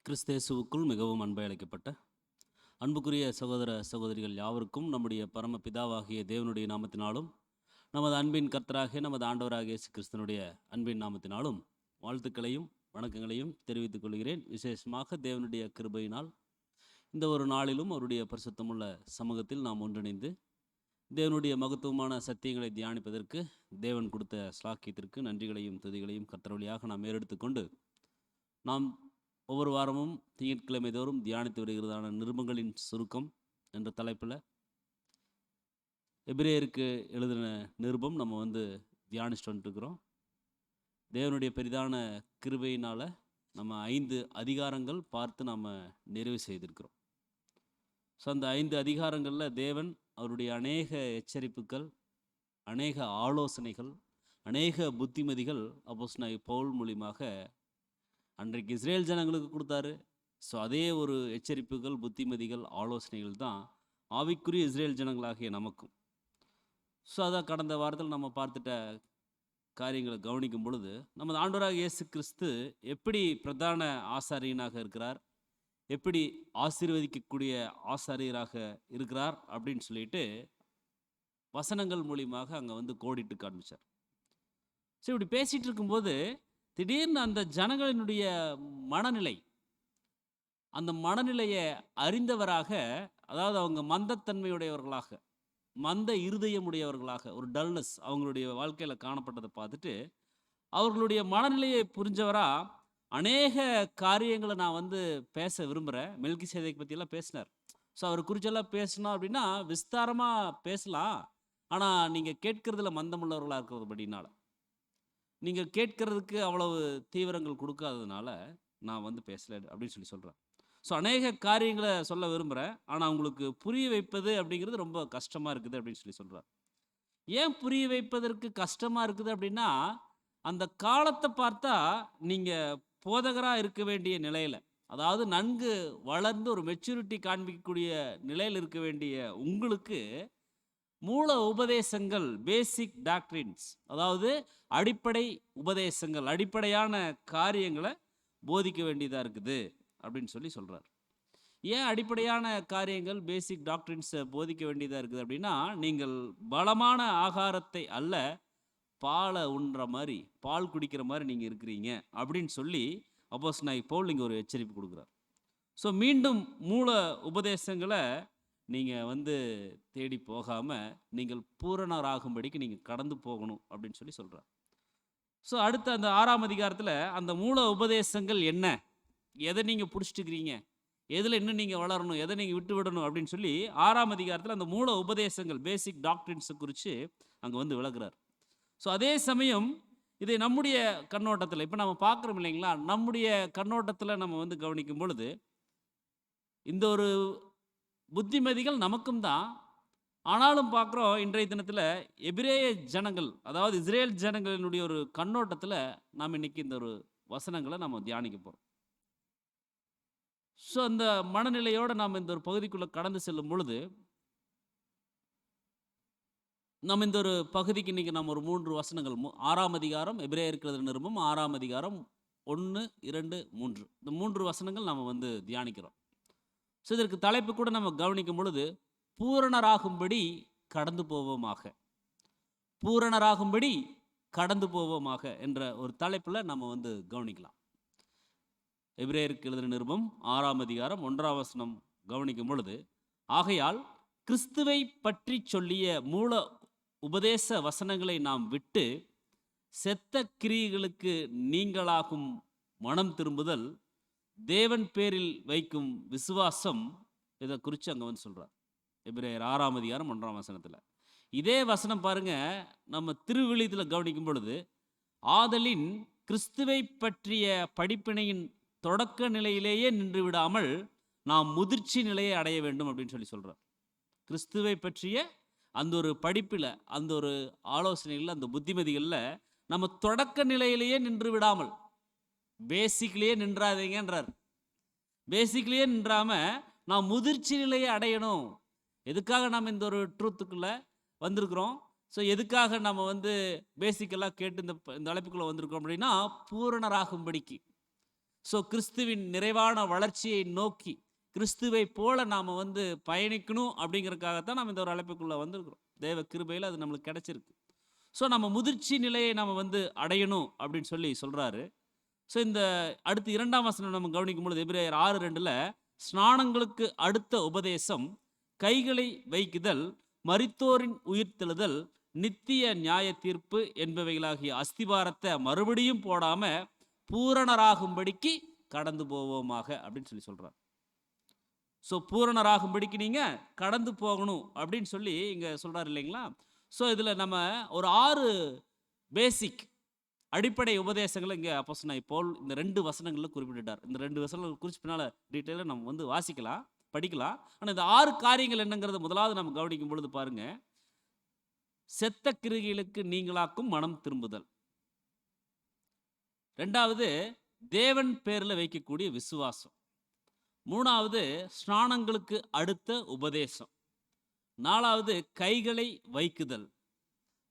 கிறிஸ்தேசுவுக்குள் மிகவும் அன்பை அழைக்கப்பட்ட அன்புக்குரிய சகோதர சகோதரிகள் யாவருக்கும் நம்முடைய பரம பிதாவாகிய தேவனுடைய நாமத்தினாலும் நமது அன்பின் கர்த்தராகிய நமது ஆண்டவராகிய இயேசு கிறிஸ்தனுடைய அன்பின் நாமத்தினாலும் வாழ்த்துக்களையும் வணக்கங்களையும் தெரிவித்துக் கொள்கிறேன். விசேஷமாக தேவனுடைய கிருபையினால் இந்த ஒரு நாளிலும் அவருடைய பரிசுத்தமுள்ள சமூகத்தில் நாம் ஒன்றிணைந்து தேவனுடைய மகத்துவமான சத்தியங்களை தியானிப்பதற்கு தேவன் கொடுத்த ஸ்லாக்கியத்திற்கு நன்றிகளையும் துதிகளையும் கர்த்தர் வழியாக நாம் ஏறெடுத்துக்கொண்டு நாம் ஒவ்வொரு வாரமும் திங்கட்கிழமை தோறும் தியானித்து வருகிறதான நிருபங்களின் சுருக்கம் என்ற தலைப்பில் எபிரேயருக்கு எழுதின நிருபம் நம்ம தியானிச்சுட்டு வந்துட்டுருக்குறோம். தேவனுடைய பெரிதான கிருபையினால் நம்ம 5 அதிகாரங்கள் பார்த்து நாம் நிறைவு செய்திருக்கிறோம். ஸோ அந்த 5 அதிகாரங்களில் தேவன் அவருடைய அநேக எச்சரிப்புகள், அநேக ஆலோசனைகள், அநேக புத்திமதிகள் அப்போஸ்தலனாகிய பவுல் மூலியமாக அன்றைக்கு இஸ்ரேல் ஜனங்களுக்கு கொடுத்தாரு. ஸோ அதே ஒரு எச்சரிப்புகள், புத்திமதிகள், ஆலோசனைகள் தான் ஆவிக்குரிய இஸ்ரேல் ஜனங்களாகிய நமக்கும். ஸோ அதான் கடந்த வாரத்தில் நம்ம பார்த்துட்ட காரியங்களை கவனிக்கும் பொழுது நமது ஆண்டவராகிய இயேசு கிறிஸ்து எப்படி பிரதான ஆசாரியனாக இருக்கிறார், எப்படி ஆசீர்வதிக்கக்கூடிய ஆசாரியராக இருக்கிறார் அப்படின்னு சொல்லிட்டு வசனங்கள் மூலியமாக அங்கே கோடிட்டு காண்பிச்சார். ஸோ இப்படி பேசிகிட்டு இருக்கும்போது திடீர்னு அந்த ஜனங்களினுடைய மனநிலை, அந்த மனநிலையை அறிந்தவராக, அதாவது அவங்க மந்தத்தன்மையுடையவர்களாக, மந்த இருதயமுடையவர்களாக, ஒரு டல்னஸ் அவங்களுடைய வாழ்க்கையில் காணப்பட்டதை பார்த்துட்டு அவர்களுடைய மனநிலையை புரிஞ்சவராக அநேக காரியங்களை நான் பேச விரும்புகிறேன். மெல்கிசேதேக் பற்றியெல்லாம் பேசினார். ஸோ அவர் குறிச்செல்லாம் பேசணும் அப்படின்னா விஸ்தாரமாக பேசலாம். ஆனால் நீங்கள் கேட்கறதுல மந்தமுள்ளவர்களாக இருக்கிறதுபடினால, நீங்கள் கேட்கறதுக்கு அவ்வளவு தீவிரங்கள் கொடுக்காததுனால நான் பேசலை அப்படின்னு சொல்கிறேன். ஸோ அநேக காரியங்களை சொல்ல விரும்புகிறேன், ஆனால் உங்களுக்கு புரிய வைப்பது அப்படிங்கிறது ரொம்ப கஷ்டமாக இருக்குது அப்படின்னு சொல்கிறார். ஏன் புரிய வைப்பதற்கு கஷ்டமாக இருக்குது அப்படின்னா, அந்த காலத்தை பார்த்தா நீங்கள் போதகராக இருக்க வேண்டிய நிலையில், அதாவது நன்கு வளர்ந்து ஒரு மெச்சூரிட்டி காண்பிக்கக்கூடிய நிலையில் இருக்க வேண்டிய உங்களுக்கு மூல உபதேசங்கள், பேசிக் டாக்ட்ரின்ஸ், அதாவது அடிப்படை உபதேசங்கள், அடிப்படையான காரியங்களை போதிக்க வேண்டியதாக இருக்குது அப்படின்னு சொல்கிறார். ஏன் அடிப்படையான காரியங்கள், பேசிக் டாக்ட்ரின்ஸை போதிக்க வேண்டியதாக இருக்குது அப்படின்னா, நீங்கள் பலமான ஆகாரத்தை அல்ல, பாலை உண்ற மாதிரி, பால் குடிக்கிற மாதிரி நீங்கள் இருக்கிறீங்க அப்படின்னு சொல்லி அப்போஸ்தலனாகிய பவுல் இங்கே ஒரு எச்சரிப்பு கொடுக்குறார். ஸோ மீண்டும் மூல உபதேசங்களை நீங்கள் தேடி போகாமல் நீங்கள் பூரணராகும்படிக்கு நீங்கள் கடந்து போகணும் அப்படின்னு சொல்கிறார். ஸோ அடுத்த அந்த 6ஆம் அதிகாரத்தில் அந்த மூல உபதேசங்கள் என்ன, எதை நீங்கள் பிடிச்சிட்டுக்கிறீங்க, எதில் இன்னும் நீங்கள் வளரணும், எதை நீங்கள் விட்டு விடணும் அப்படின்னு சொல்லி 6ஆம் அதிகாரத்தில் அந்த மூல உபதேசங்கள், பேசிக் டாக்ட்ரின்ஸை குறித்து அங்கே விளக்குறார். ஸோ அதே சமயம் இதை நம்முடைய கண்ணோட்டத்தில் இப்போ நம்ம பார்க்குறோம் இல்லைங்களா, நம்முடைய கண்ணோட்டத்தில் நம்ம கவனிக்கும் பொழுது இந்த ஒரு புத்திமதிகள் நமக்கும் தான். ஆனாலும் பார்க்குறோம் இன்றைய தினத்தில் எபிரேய ஜனங்கள், அதாவது இஸ்ரேல் ஜனங்களினுடைய ஒரு கண்ணோட்டத்தில் நாம் இன்னைக்கு இந்த ஒரு வசனங்களை நம்ம தியானிக்க போகிறோம். ஸோ அந்த மனநிலையோடு நாம் இந்த ஒரு பகுதிக்குள்ளே கடந்து செல்லும் பொழுது, நம்ம இந்த ஒரு பகுதிக்கு இன்றைக்கி நம்ம ஒரு 3 வசனங்கள், 6ஆம் அதிகாரம் எபிரேயருக்கு எழுதின நிருபம், 6ஆம் அதிகாரம் 1, 2, 3 இந்த 3 வசனங்கள் நம்ம தியானிக்கிறோம். ஸோ இதற்கு தலைப்பு கூட நம்ம கவனிக்கும் பொழுது பூரணராகும்படி கடந்து போவோமாக, பூரணராகும்படி கடந்து போவோமாக என்ற ஒரு தலைப்பில் நம்ம கவனிக்கலாம். எபிரேயருக்கு எழுதின நிருபம் 6ஆம் அதிகாரம் 1ஆம் வசனம் கவனிக்கும் பொழுது, ஆகையால் கிறிஸ்துவை பற்றி சொல்லிய மூல உபதேச வசனங்களை நாம் விட்டு செத்த கிரியைகளுக்கு நீங்களாகும் மனம் திரும்புதல், தேவன் பேரில் வைக்கும் விசுவாசம், இதை குறித்து அங்கே சொல்கிறார். எபிரேயர் 6ஆம் அதிகாரம் 1ஆம் வசனத்தில் இதே வசனம் பாருங்க, நம்ம திருவிழியத்தில் கவனிக்கும் பொழுது, ஆதலின் கிறிஸ்துவை பற்றிய படிப்பினையின் தொடக்க நிலையிலேயே நின்று விடாமல் நாம் முதிர்ச்சி நிலையை அடைய வேண்டும் அப்படின்னு சொல்கிறார். கிறிஸ்துவை பற்றிய அந்த ஒரு படிப்பில், அந்த ஒரு ஆலோசனைகளில், அந்த புத்திமதிகளில் நம்ம தொடக்க நிலையிலேயே நின்று விடாமல், பேசிக்லேயே நின்றாதீங்கன்றார். பேசிக்லேயே நின்றாமல் நாம் முதிர்ச்சி நிலையை அடையணும். எதுக்காக நாம் இந்த ஒரு ட்ரூத்துக்குள்ளே வந்திருக்கிறோம்? ஸோ எதுக்காக நம்ம பேசிக்கெல்லாம் கேட்டு இந்த அழைப்புக்குள்ளே வந்திருக்கோம் அப்படின்னா, பூரணராகும்படிக்கு. ஸோ கிறிஸ்துவின் நிறைவான வளர்ச்சியை நோக்கி கிறிஸ்துவை போல நாம் வந்து பயணிக்கணும் அப்படிங்கிறதுக்காகத்தான் நம்ம இந்த ஒரு அழைப்புக்குள்ளே வந்திருக்கிறோம். தேவ கிருபையில் அது நம்மளுக்கு கிடைச்சிருக்கு. ஸோ நம்ம முதிர்ச்சி நிலையை நம்ம வந்து அடையணும் அப்படின்னு சொல்லி சொல்கிறாரு. ஸோ இந்த அடுத்து 2ஆம் வசனம் நம்ம கவனிக்கும் பொழுது எபிரேயர் 6:2 ஸ்நானங்களுக்கு அடுத்த உபதேசம் கைகளை வைக்குதல், மரித்தோரின் உயிர்த்தெழுதல், நித்திய நியாய தீர்ப்பு என்பவைகளாகிய அஸ்திபாரத்தை மறுபடியும் போடாம பூரணராகும்படிக்கு கடந்து போவோமாக அப்படின்னு சொல்லி சொல்றார். ஸோ பூரணராகும்படிக்கு நீங்க கடந்து போகணும் அப்படின்னு சொல்லி இங்க சொல்றாரு இல்லைங்களா? ஸோ இதுல நம்ம ஒரு 6 பேசிக் அடிப்படை உபதேசங்களை இங்கே அப்போஸ்தலனாகிய பவுல் இந்த 2 வசனங்களில் குறிப்பிட்டுட்டார். இந்த 2 வசனங்கள் குறித்து பின்னால் டீட்டெயிலாக நம்ம வந்து வாசிக்கலாம், படிக்கலாம். ஆனால் இந்த 6 காரியங்கள் என்னங்கிறத முதலாவது நம்ம கவனிக்கும் பொழுது பாருங்க, செத்த கிரிகளுக்கு நீங்களாக்கும் மனம் திரும்புதல். 2வது தேவன் பேரில் வைக்கக்கூடிய விசுவாசம். 3வது ஸ்நானங்களுக்கு அடுத்த உபதேசம். 4வது கைகளை வைக்குதல்.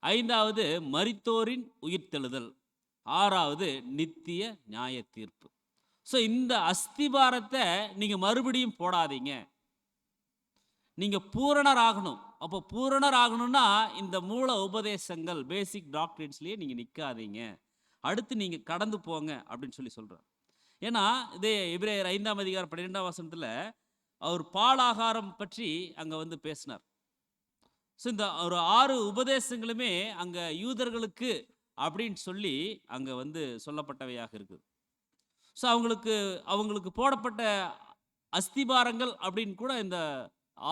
5வது மரித்தோரின் உயிர்த்தெழுதல். 6வது நித்திய நியாய தீர்ப்பு. ஸோ இந்த அஸ்திபாரத்தை நீங்கள் மறுபடியும் போடாதீங்க, நீங்கள் பூரணர் ஆகணும். அப்போ பூரணர் ஆகணும்னா இந்த மூல உபதேசங்கள் பேசிக் டாக்டரின்ஸ்லேயே நீங்கள் நிற்காதீங்க, அடுத்து நீங்கள் கடந்து போங்க அப்படின்னு சொல்லி சொல்கிறார். ஏன்னா இதே எபிரேயர் 5ஆம் அதிகாரம் 12ஆம் வசனத்தில் அவர் பாலாகாரம் பற்றி அங்கே வந்து பேசினார். ஸோ இந்த ஒரு 6 உபதேசங்களுமே அங்கே யூதர்களுக்கு அப்படின்னு சொல்லி அங்கே வந்து சொல்லப்பட்டவையாக இருக்குது. ஸோ அவங்களுக்கு போடப்பட்ட அஸ்திபாரங்கள் அப்படின்னு கூட இந்த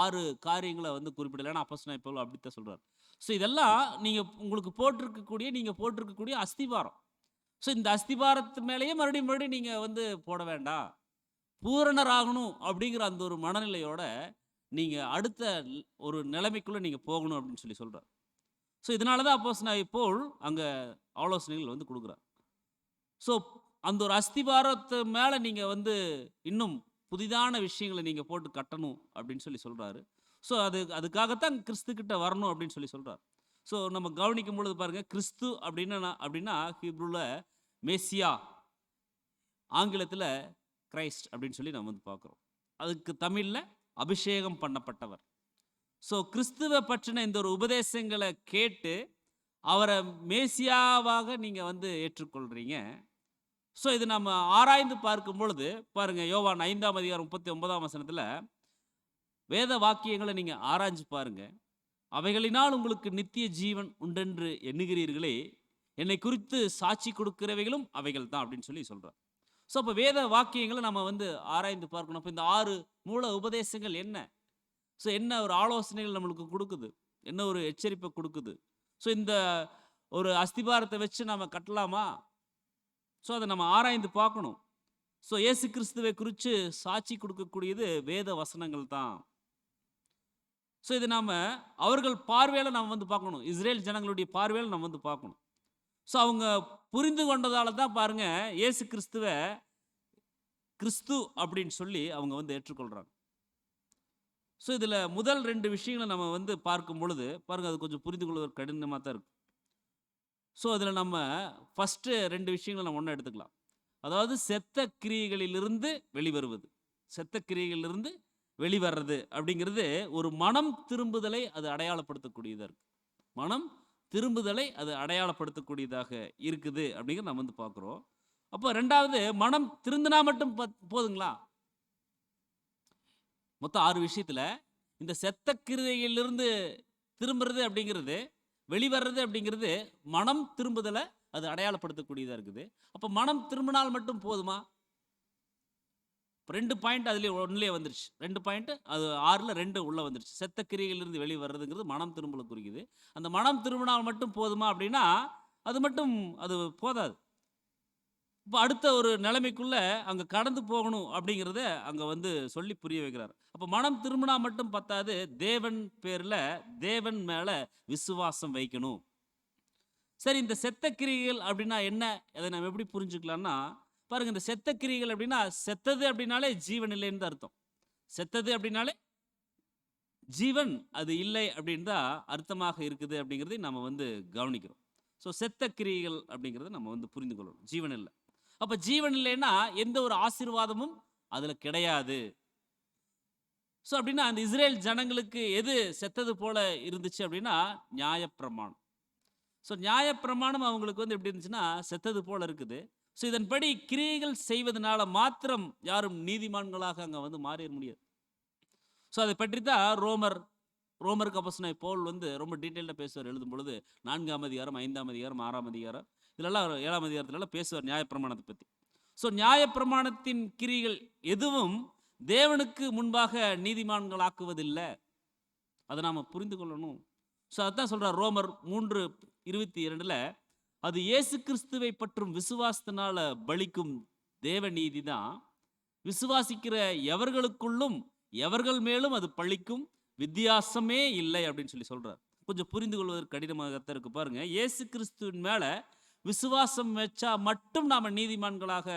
6 காரியங்களை வந்து குறிப்பிடலை. ஏன்னா அப்போஸ்தலனாகிய பவுல் அப்படித்தான் சொல்கிறார். ஸோ இதெல்லாம் உங்களுக்கு போட்டிருக்கக்கூடிய அஸ்திபாரம். ஸோ இந்த அஸ்திபாரத்து மேலேயே மறுபடியும் நீங்கள் வந்து போட வேண்டாம், பூரணராகணும் அப்படிங்கிற அந்த ஒரு மனநிலையோட நீங்கள் அடுத்த ஒரு நிலைமைக்குள்ளே நீங்கள் போகணும் அப்படின்னு சொல்லி சொல்கிறார். ஸோ இதனால தான் அப்போஸ்தலனாகிய பவுல் அங்கே ஆலோசனைகள் வந்து கொடுக்குறார். ஸோ அந்த ஒரு அஸ்திபாரத்து மேலே நீங்கள் வந்து இன்னும் புதிதான விஷயங்களை நீங்கள் போட்டு கட்டணும் அப்படின்னு சொல்லி சொல்கிறாரு. ஸோ அதுக்காகத்தான் கிறிஸ்துக்கிட்ட வரணும் அப்படின்னு சொல்லி சொல்கிறார். ஸோ நம்ம கவனிக்கும் பொழுது பாருங்கள், கிறிஸ்து அப்படின்னா ஹீப்ரூவில் மேசியா, ஆங்கிலத்தில் கிரைஸ்ட் அப்படின்னு சொல்லி நம்ம வந்து பார்க்குறோம். அதுக்கு தமிழில் அபிஷேகம் பண்ணப்பட்டவர். ஸோ கிறிஸ்துவை பற்றின இந்த ஒரு உபதேசங்களை கேட்டு அவரை மேசியாவாக நீங்கள் வந்து ஏற்றுக்கொள்கிறீங்க. ஸோ இது நம்ம ஆராய்ந்து பார்க்கும் பொழுது பாருங்கள், யோவான் 5ஆம் அதிகாரம் 39ஆம் வசனத்தில் வேத வாக்கியங்களை நீங்கள் ஆராய்ஞ்சு பாருங்கள். அவைகளினால் உங்களுக்கு நித்திய ஜீவன் உண்டென்று எண்ணுகிறீர்களே, என்னை குறித்து சாட்சி கொடுக்கிறவைகளும் அவைகள் தான் அப்படின்னு சொல்லி சொல்கிறார். ஸோ அப்போ வேத வாக்கியங்களை நம்ம வந்து ஆராய்ந்து பார்க்கணும். அப்போ இந்த 6 மூல உபதேசங்கள் என்ன, ஸோ என்ன ஒரு ஆலோசனைகள் நம்மளுக்கு கொடுக்குது, என்ன ஒரு எச்சரிப்பை கொடுக்குது. ஸோ இந்த ஒரு அஸ்திபாரத்தை வச்சு நம்ம கட்டலாமா? ஸோ அதை நம்ம ஆராய்ந்து பார்க்கணும். ஸோ இயேசு கிறிஸ்துவை குறித்து சாட்சி கொடுக்கக்கூடியது வேத வசனங்கள் தான். ஸோ இது நாம் அவர்கள் பார்வையில் நம்ம வந்து பார்க்கணும், இஸ்ரேல் ஜனங்களுடைய பார்வையில் நம்ம வந்து பார்க்கணும். ஸோ அவங்க புரிந்து கொண்டதால தான் பாருங்கள், இயேசு கிறிஸ்துவை கிறிஸ்து அப்படின்னு சொல்லி அவங்க வந்து ஏற்றுக்கொள்கிறாங்க. ஸோ இதில் முதல் 2 விஷயங்களை நம்ம வந்து பார்க்கும் பொழுது பாருங்கள், அது கொஞ்சம் புரிந்து கொள்வது கடினமாக தான் இருக்குது. ஸோ அதில் நம்ம ஃபஸ்ட்டு 2 விஷயங்களை நம்ம ஒன்றா எடுத்துக்கலாம். அதாவது செத்த கிரியைகளிலிருந்து வெளிவருவது, செத்த கிரியைகளிலிருந்து வெளிவர்றது அப்படிங்கிறது ஒரு மனம் திரும்புதலை அது அடையாளப்படுத்தக்கூடியதாக இருக்குது. மனம் திரும்புதலை அது அடையாளப்படுத்தக்கூடியதாக இருக்குது அப்படிங்கிறத நம்ம வந்து பார்க்குறோம். அப்போ 2வது, மனம் திருந்தினா மட்டும் போதுங்களா? மொத்தம் 6 விஷயத்தில் இந்த செத்த கிரியையிலிருந்து திரும்புறது அப்படிங்கிறது, வெளிவர்றது அப்படிங்கிறது மனம் திரும்புதலை அது அடையாளப்படுத்தக்கூடியதாக இருக்குது. அப்போ மனம் திரும்பினால் மட்டும் போதுமா? 2 பாயிண்ட் அதுலேயே ஒன்றுலேயே வந்துருச்சு. 2 பாயிண்ட் அது 6ல் 2 உள்ளே வந்துருச்சு. செத்த கிரியையிலிருந்து வெளிவர்றதுங்கிறது மனம் திரும்பலை குறிக்குது. அந்த மனம் திரும்பினால் மட்டும் போதுமா அப்படின்னா அது போதாது. இப்போ அடுத்த ஒரு நிலைமைக்குள்ளே அங்கே கடந்து போகணும் அப்படிங்கிறத அங்கே வந்து சொல்லி புரிய வைக்கிறார். அப்போ மனம் திரும்பினா மட்டும் பத்தாது, தேவன் பேரில் தேவன் மேலே விசுவாசம் வைக்கணும். சரி, இந்த செத்த கிரியைகள் அப்படின்னா என்ன, அதை நம்ம எப்படி புரிஞ்சுக்கலாம்னா பாருங்கள், இந்த செத்த கிரியைகள் அப்படின்னா செத்தது அப்படின்னாலே ஜீவன் இல்லைன்னு தான் அர்த்தம். செத்தது அப்படின்னாலே ஜீவன் அது இல்லை அப்படின்னு தான் அர்த்தமாக இருக்குது அப்படிங்கிறதை நம்ம வந்து கவனிக்கிறோம். ஸோ செத்த கிரியைகள் அப்படிங்கிறத நம்ம வந்து புரிந்து கொள்ளணும், ஜீவன் இல்லை. அப்ப ஜீவன் இல்லைன்னா எந்த ஒரு ஆசீர்வாதமும் அதுல கிடையாது. ஸோ அப்படின்னா அந்த இஸ்ரேல் ஜனங்களுக்கு எது செத்தது போல இருந்துச்சு அப்படின்னா நியாயப்பிரமாணம். ஸோ நியாயப்பிரமாணம் அவங்களுக்கு வந்து எப்படி இருந்துச்சுன்னா செத்தது போல இருக்குது. ஸோ இதன்படி கிரியைகள் செய்வதனால மாத்திரம் யாரும் நீதிமான்களாக அங்கே வந்து மாறிட முடியாது. ஸோ அதை பற்றி தான் ரோமருக்கு அப்போஸ்தலனாகிய பவுல் வந்து ரொம்ப டீட்டெயில்டாக பேசுவார். எழுதும் பொழுது 4ஆம் அதிகாரம், 5ஆம் அதிகாரம், 6ஆம் அதிகாரம், இதெல்லாம் 7ஆம் அதிகாரத்துலலாம் பேசுவார் நியாயப்பிரமாணத்தை பற்றி. ஸோ நியாயப்பிரமாணத்தின் கிரிகள் எதுவும் தேவனுக்கு முன்பாக நீதிமான்களாக்குவதில்லை. அதை நாம் புரிந்து கொள்ளணும். ஸோ அதான் சொல்கிறார் ரோமர் 3:22, அது இயேசு கிறிஸ்துவை பற்றும் விசுவாசத்தினால பலிக்கும் தேவ நீதி தான் விசுவாசிக்கிற எவர்களுக்குள்ளும் எவர்கள் மேலும் அது பழிக்கும், வித்தியாசமே இல்லை அப்படின்னு சொல்லி சொல்றார். கொஞ்சம் புரிந்து கொள்வதற்கு கடினமாகத்தான் இருக்கு. பாருங்க, இயேசு கிறிஸ்துவின் மேல விசுவாசம் வச்சா மட்டும் நாம நீதிமான்களாக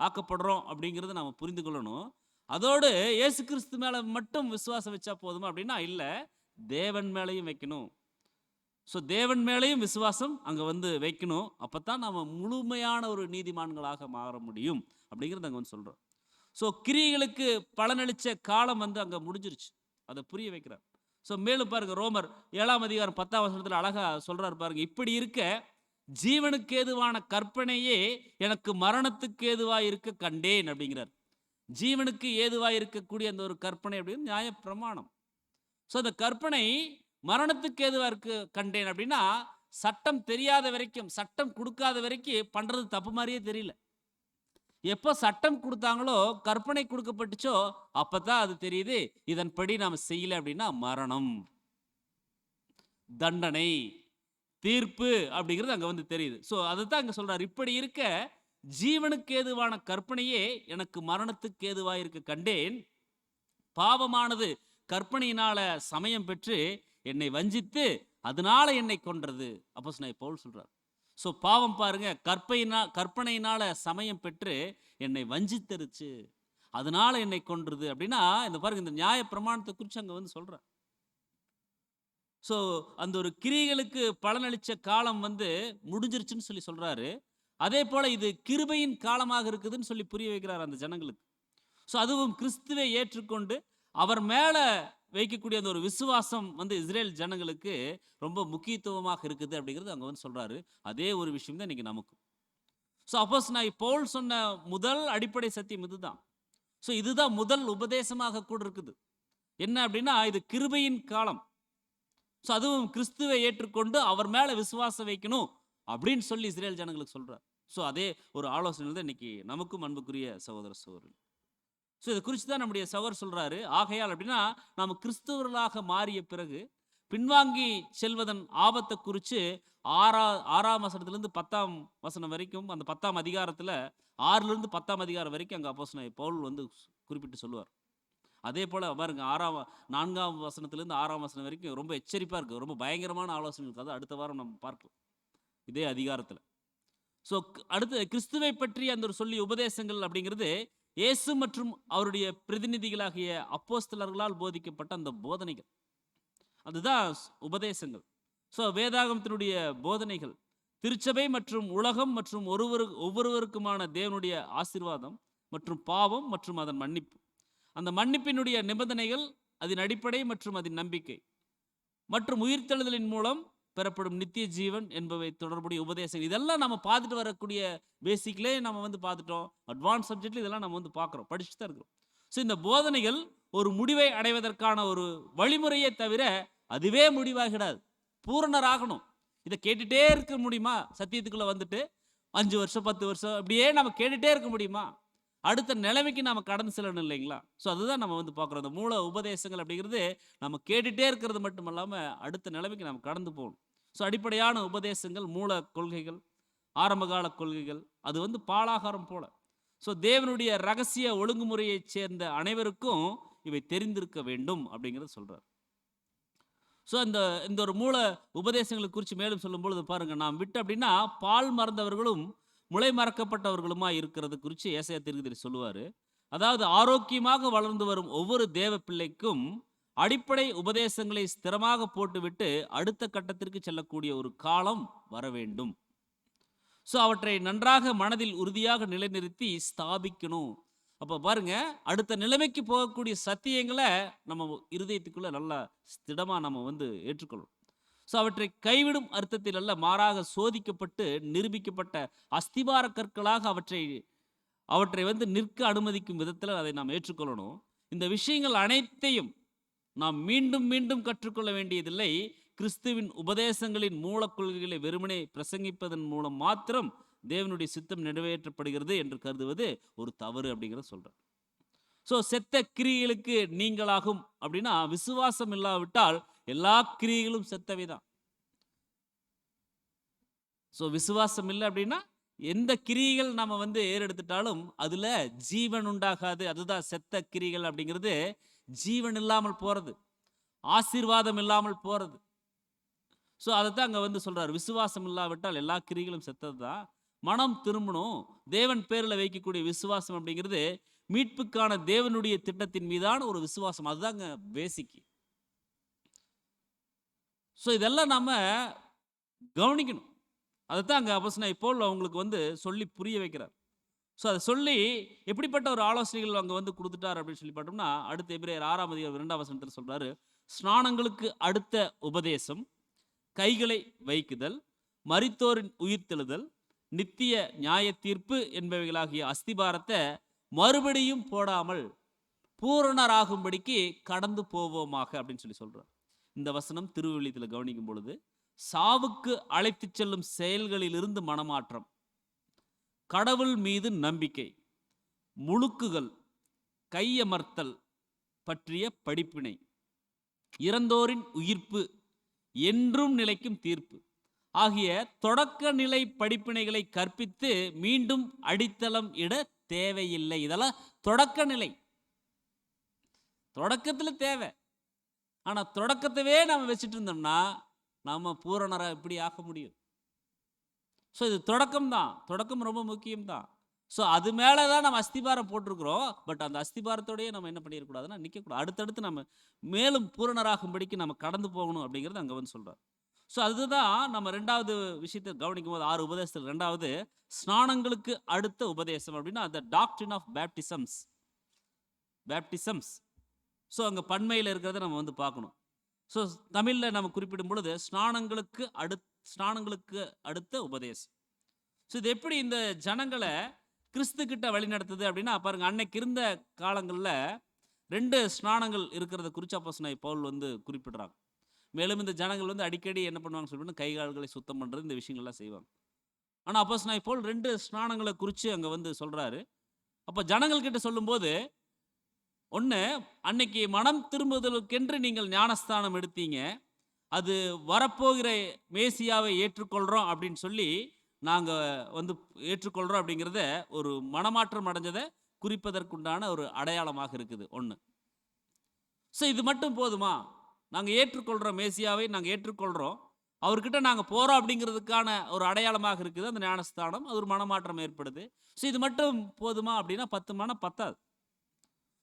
ஆக்கப்படுறோம் அப்படிங்கிறத நாம புரிந்து கொள்ளணும். அதோடு இயேசு கிறிஸ்து மேல மட்டும் விசுவாசம் வச்சா போதுமா அப்படின்னா இல்ல, தேவன் மேலையும் வைக்கணும். ஸோ தேவன் மேலையும் விசுவாசம் அங்கே வந்து வைக்கணும். அப்போ தான் நம்ம முழுமையான ஒரு நீதிமான்களாக மாற முடியும் அப்படிங்கிறது அங்கே வந்து சொல்கிறோம். ஸோ கிரியைகளுக்கு பலனளித்த காலம் வந்து அங்கே முடிஞ்சிருச்சு. அதை புரிய வைக்கிறார். ஸோ மேலும் பாருங்க, ரோமர் 7ஆம் அதிகாரம் 10ஆம் வசனத்தில் அழகா சொல்றாரு பாருங்க, இப்படி இருக்க ஜீவனுக்கு ஏதுவான கற்பனையே எனக்கு மரணத்துக்கு ஏதுவாக இருக்க கண்டேன் அப்படிங்கிறார். ஜீவனுக்கு ஏதுவாக இருக்கக்கூடிய அந்த ஒரு கற்பனை அப்படின்னு நியாயப்பிரமாணம். ஸோ அந்த கற்பனை மரணத்துக்கு ஏதுவாக இருக்கு கண்டேன் அப்படின்னா சட்டம் தெரியாத வரைக்கும், சட்டம் கொடுக்காத வரைக்கும் பண்றது தப்பு மாதிரியே தெரியல. எப்போ சட்டம் கொடுத்தாங்களோ, கற்பனை கொடுக்கப்பட்டுச்சோ, அப்பதான் அது தெரியுது இதன்படி நாம் செய்யல அப்படின்னா மரணம், தண்டனை, தீர்ப்பு அப்படிங்கிறது அங்க வந்து தெரியுது. ஸோ அதுதான் அங்க சொல்றாரு, இப்படி இருக்க ஜீவனுக்கு ஏதுவான கற்பனையே எனக்கு மரணத்துக்கு ஏதுவாக இருக்க கண்டேன். பாவமானது கற்பனையினால சமயம் பெற்று என்னை வஞ்சித்து அதனால என்னை கொன்றது. அப்போஸ்தலனாகிய பவுல் சொல்றார். ஸோ பாவம் பாருங்க, கற்பனையினால சமயம் பெற்று என்னை வஞ்சித்தருச்சு, அதனால என்னை கொன்றது அப்படின்னா இந்த பாருங்க, இந்த நியாய பிரமாணத்தை குறித்து அங்கே வந்து சொல்றார். ஸோ அந்த ஒரு கிரியைகளுக்கு பலனளிச்ச காலம் வந்து முடிஞ்சிருச்சுன்னு சொல்லி சொல்றாரு. அதே போல இது கிருபையின் காலமாக இருக்குதுன்னு சொல்லி புரிய வைக்கிறார் அந்த ஜனங்களுக்கு. ஸோ அதுவும் கிறிஸ்துவை ஏற்றுக்கொண்டு அவர் மேல வைக்கக்கூடிய அந்த ஒரு விசுவாசம் வந்து இஸ்ரேல் ஜனங்களுக்கு ரொம்ப முக்கியத்துவமாக இருக்குது அப்படிங்கிறது அங்கே வந்து சொல்றாரு. அதே ஒரு விஷயம் தான் இன்னைக்கு நமக்கு. ஸோ அப்போஸ்தலனாகிய பவுல் சொன்ன முதல் அடிப்படை சத்தியம் இதுதான். ஸோ இதுதான் முதல் உபதேசமாக கூட இருக்குது. என்ன அப்படின்னா இது கிருபையின் காலம். ஸோ அதுவும் கிறிஸ்துவை ஏற்றுக்கொண்டு அவர் மேல விசுவாசம் வைக்கணும் அப்படின்னு சொல்லி இஸ்ரேல் ஜனங்களுக்கு சொல்றார். ஸோ அதே ஒரு ஆலோசனை தான் இன்னைக்கு நமக்கும் அன்புக்குரிய சகோதர சகோதரி. ஸோ இதை குறித்து தான் நம்முடைய சகோதரர் சொல்றாரு. ஆகையால் அப்படின்னா நாம் கிறிஸ்தவர்களாக மாறிய பிறகு பின்வாங்கி செல்வதன் ஆபத்தை குறித்து 6ஆம் வசனத்திலிருந்து 10ஆம் வசனம் வரைக்கும், அந்த 10ஆம் அதிகாரத்தில் 6லிருந்து 10ஆம் அதிகாரம் வரைக்கும் அங்கே அப்போஸ்தலனாகிய பவுல் வந்து குறிப்பிட்டு சொல்லுவார். அதே போல் பாருங்க, 4ஆம் வசனத்திலிருந்து 6ஆம் வசனம் வரைக்கும் ரொம்ப எச்சரிப்பாக இருக்குது, ரொம்ப பயங்கரமான ஆலோசனை இருக்குது. அது அடுத்த வாரம் நம்ம பார்க்கலாம் இதே அதிகாரத்தில். ஸோ அடுத்து கிறிஸ்துவை பற்றி அந்த ஒரு சொல்லி உபதேசங்கள் அப்படிங்கிறது இயேசு மற்றும் அவருடைய பிரதிநிதிகளாகிய அப்போஸ்தலர்களால் போதிக்கப்பட்ட அந்த போதனைகள், அதுதான் உபதேசங்கள். ஸோ வேதாகமத்தினுடைய போதனைகள் திருச்சபை மற்றும் உலகம் மற்றும் ஒவ்வொருவருக்குமான தேவனுடைய ஆசீர்வாதம் மற்றும் பாவம் மற்றும் அதன் மன்னிப்பு, அந்த மன்னிப்பினுடைய நிபந்தனைகள், அதன் அடிப்படை மற்றும் அதன் நம்பிக்கை மற்றும் உயிர்த்தெழுதலின் மூலம் பெறப்படும் நித்திய ஜீவன் என்பவை தொடர்புடைய உபதேசங்கள், இதெல்லாம் நம்ம பார்த்துட்டு வரக்கூடிய பேசிக்லே நம்ம வந்து பார்த்துட்டோம். அட்வான்ஸ் சப்ஜெக்ட்ல இதெல்லாம் நம்ம வந்து பார்க்குறோம், படிச்சுட்டு தான் இருக்கிறோம். ஸோ இந்த போதனைகள் ஒரு முடிவை அடைவதற்கான ஒரு வழிமுறையே தவிர அதுவே முடிவாகிடாது. பூரணராகணும். இதை கேட்டுட்டே இருக்க முடியுமா? சத்தியத்துக்குள்ள வந்துட்டு 5 வருஷம் 10 வருஷம் அப்படியே நம்ம கேட்டுட்டே இருக்க முடியுமா? அடுத்த நிலைமைக்கு நம்ம கடந்து செல்லணும் இல்லைங்களா? ஸோ அதுதான் நம்ம வந்து பார்க்குறோம். அந்த மூல உபதேசங்கள் அப்படிங்கிறது நம்ம கேட்டுட்டே இருக்கிறது மட்டும் இல்லாமல் அடுத்த நிலைமைக்கு நம்ம கடந்து போகணும். ஸோ அடிப்படையான உபதேசங்கள், மூல கொள்கைகள், ஆரம்பகால கொள்கைகள், அது வந்து பாலாகாரம் போல. ஸோ தேவனுடைய ரகசிய ஒழுங்குமுறையைச் சேர்ந்த அனைவருக்கும் இவை தெரிந்திருக்க வேண்டும் அப்படிங்கிறத சொல்றார். ஸோ இந்த ஒரு மூல உபதேசங்களை குறித்து மேலும் சொல்லும்பொழுது பாருங்க, நாம் விட்டு அப்படின்னா பால் மறந்தவர்களும் முளை மறக்கப்பட்டவர்களுமா இருக்கிறது குறித்து ஏசாயா தீர்க்கதரிசி சொல்லுவார். அதாவது ஆரோக்கியமாக வளர்ந்து வரும் ஒவ்வொரு தேவ பிள்ளைக்கும் அடிப்படை உபதேசங்களை ஸ்திரமாக போட்டுவிட்டு அடுத்த கட்டத்திற்கு செல்லக்கூடிய ஒரு காலம் வர வேண்டும். ஸோ அவற்றை நன்றாக மனதில் உறுதியாக நிலைநிறுத்தி ஸ்தாபிக்கணும். அப்போ பாருங்க, அடுத்த நிலைமைக்கு போகக்கூடிய சத்தியங்களை நம்ம இருதயத்துக்குள்ள நல்லா ஸ்திடமா நம்ம வந்து ஏற்றுக்கொள்ளணும். ஸோ அவற்றை கைவிடும் அர்த்தத்தில் அல்ல, மாறாக சோதிக்கப்பட்டு நிரூபிக்கப்பட்ட அஸ்திபார கற்களாக அவற்றை அவற்றை வந்து நிற்க அனுமதிக்கும் விதத்தில் அதை நாம் ஏற்றுக்கொள்ளணும். இந்த விஷயங்கள் அனைத்தையும் நாம் மீண்டும் மீண்டும் கற்றுக்கொள்ள வேண்டியதில்லை. கிறிஸ்துவின் உபதேசங்களின் மூலக் கொள்கைகளை வெறுமனே பிரசங்கிப்பதன் மூலம் மாத்திரம் தேவனுடைய சித்தம் நிறைவேற்றப்படுகிறது என்று கருதுவது ஒரு தவறு அப்படிங்கிறத சொல்றார். ஸோ செத்த கிரியைகளுக்கு நீங்களாகும் அப்படின்னா, விசுவாசம் இல்லாவிட்டால் எல்லா கிரியைகளும் செத்தவை தான். ஸோ விசுவாசம் இல்லை அப்படின்னா எந்த கிரியைகள் நம்ம வந்து ஏறெடுத்துட்டாலும் அதுல ஜீவன் உண்டாகாது. அதுதான் செத்த கிரியைகள் அப்படிங்கிறது. ஜீவன் இல்லாமல் போறது, ஆசீர்வாதம் இல்லாமல் போறது. ஸோ அதைத்தான் அங்கே வந்து சொல்றாரு, விசுவாசம் இல்லாவிட்டால் எல்லா கிரிகளும் செத்தது தான். மனம் திரும்பணும். தேவன் பேரில் வைக்கக்கூடிய விசுவாசம் அப்படிங்கிறது மீட்புக்கான தேவனுடைய திட்டத்தின் மீதான ஒரு விசுவாசம். அதுதாங்க பேசிக். ஸோ இதெல்லாம் நம்ம கவனிக்கணும். அதைத்தான் அங்கே அப்போஸ்தலனாகிய பவுல் அவங்களுக்கு வந்து சொல்லி புரிய வைக்கிறார். ஸோ அதை சொல்லி எப்படிப்பட்ட ஒரு ஆலோசனைகள் அங்கே வந்து கொடுத்துட்டார் அப்படின்னு சொல்லி பார்த்தோம்னா, அடுத்த எபிரேயர் 6ஆம் அதிகாரம் 2ஆம் வசனத்தில் சொல்றாரு, ஸ்நானங்களுக்கு அடுத்த உபதேசம், கைகளை வைக்குதல், மரித்தோரின் உயிர்த்தெழுதல், நித்திய நியாய தீர்ப்பு என்பவைகளாகிய அஸ்திபாரத்தை மறுபடியும் போடாமல் பூரணராகும்படிக்கு கடந்து போவோமாக அப்படின்னு சொல்லி சொல்றார். இந்த வசனம் திருவெளியத்தில் கவனிக்கும் பொழுது, சாவுக்கு அழைத்து செல்லும் செயல்களிலிருந்து மனமாற்றம், கடவுள் மீது நம்பிக்கை, முழுக்குகள், கையமர்த்தல் பற்றிய படிப்பினை, இறந்தோரின் உயிர்ப்பு, என்றும் நிலைக்கும் தீர்ப்பு ஆகிய தொடக்க நிலை படிப்பினைகளை கற்பித்து மீண்டும் அடித்தளம் இட தேவையில்லை. இதெல்லாம் தொடக்க நிலை, தொடக்கத்தில் தேவை. ஆனா தொடக்கத்தவே நம்ம வச்சுட்டு இருந்தோம்னா நாம பூரணரா எப்படி ஆக முடியும்? ஸோ இது தொடக்கம் தான். தொடக்கம் ரொம்ப முக்கியம் தான். ஸோ அது மேலே தான் நம்ம அஸ்திபாரம் போட்டிருக்கிறோம். பட் அந்த அஸ்திபாரத்தோடையே நம்ம என்ன பண்ணிடக்கூடாதுன்னா நிற்கக்கூடாது. அடுத்தடுத்து நம்ம மேலும் பூரணராகும்படிக்கு நம்ம கடந்து போகணும் அப்படிங்கிறது அங்கே வந்து சொல்கிறார். ஸோ அதுதான் நம்ம ரெண்டாவது விஷயத்தை கவனிக்கும் போது, 6 உபதேசத்தில் ரெண்டாவது ஸ்நானங்களுக்கு அடுத்த உபதேசம் அப்படின்னா அந்த டாக்ட்ரின் ஆஃப் பேப்டிசம்ஸ். ஸோ அங்கே பன்மையில் இருக்கிறத நம்ம வந்து பார்க்கணும். ஸோ தமிழில் நம்ம குறிப்பிடும் பொழுது ஸ்நானங்களுக்கு அடுத்த உபதேசம். ஸோ இது எப்படி இந்த ஜனங்களை கிறிஸ்து கிட்ட வழி நடத்துது அப்படின்னா பாருங்க, அன்னைக்கு இருந்த காலங்களில் 2 ஸ்நானங்கள் இருக்கிறத குறித்து அப்போஸ்தலனாகிய பவுல் வந்து குறிப்பிடுறாங்க. மேலும் இந்த ஜனங்கள் வந்து அடிக்கடி என்ன பண்ணுவாங்க சொல்லிட்டு கை கால்களை சுத்தம் பண்ணுறது, இந்த விஷயங்கள்லாம் செய்வாங்க. ஆனால் அப்போஸ்தலனாகிய பவுல் 2 ஸ்நானங்களை குறித்து அங்கே வந்து சொல்கிறாரு. அப்போ ஜனங்கள்கிட்ட சொல்லும்போது, ஒன்று, அன்னைக்கு மனம் திரும்புதலுக்கென்று நீங்கள் ஞானஸ்தானம் எடுத்தீங்க, அது வரப்போகிற மேசியாவை ஏற்றுக்கொள்கிறோம் அப்படின்னு சொல்லி நாங்கள் வந்து ஏற்றுக்கொள்கிறோம் அப்படிங்கிறத ஒரு மனமாற்றம் அடைஞ்சதை குறிப்பதற்குண்டான ஒரு அடையாளமாக இருக்குது. ஒன்று. ஸோ இது மட்டும் போதுமா? நாங்கள் ஏற்றுக்கொள்கிறோம், மேசியாவை நாங்கள் ஏற்றுக்கொள்கிறோம், அவர்கிட்ட நாங்கள் போகிறோம் அப்படிங்கிறதுக்கான ஒரு அடையாளமாக இருக்குது அந்த ஞானஸ்தானம். அது ஒரு மனமாற்றம் ஏற்படுது. ஸோ இது மட்டும் போதுமா அப்படின்னா 10 மனம் பத்தாது.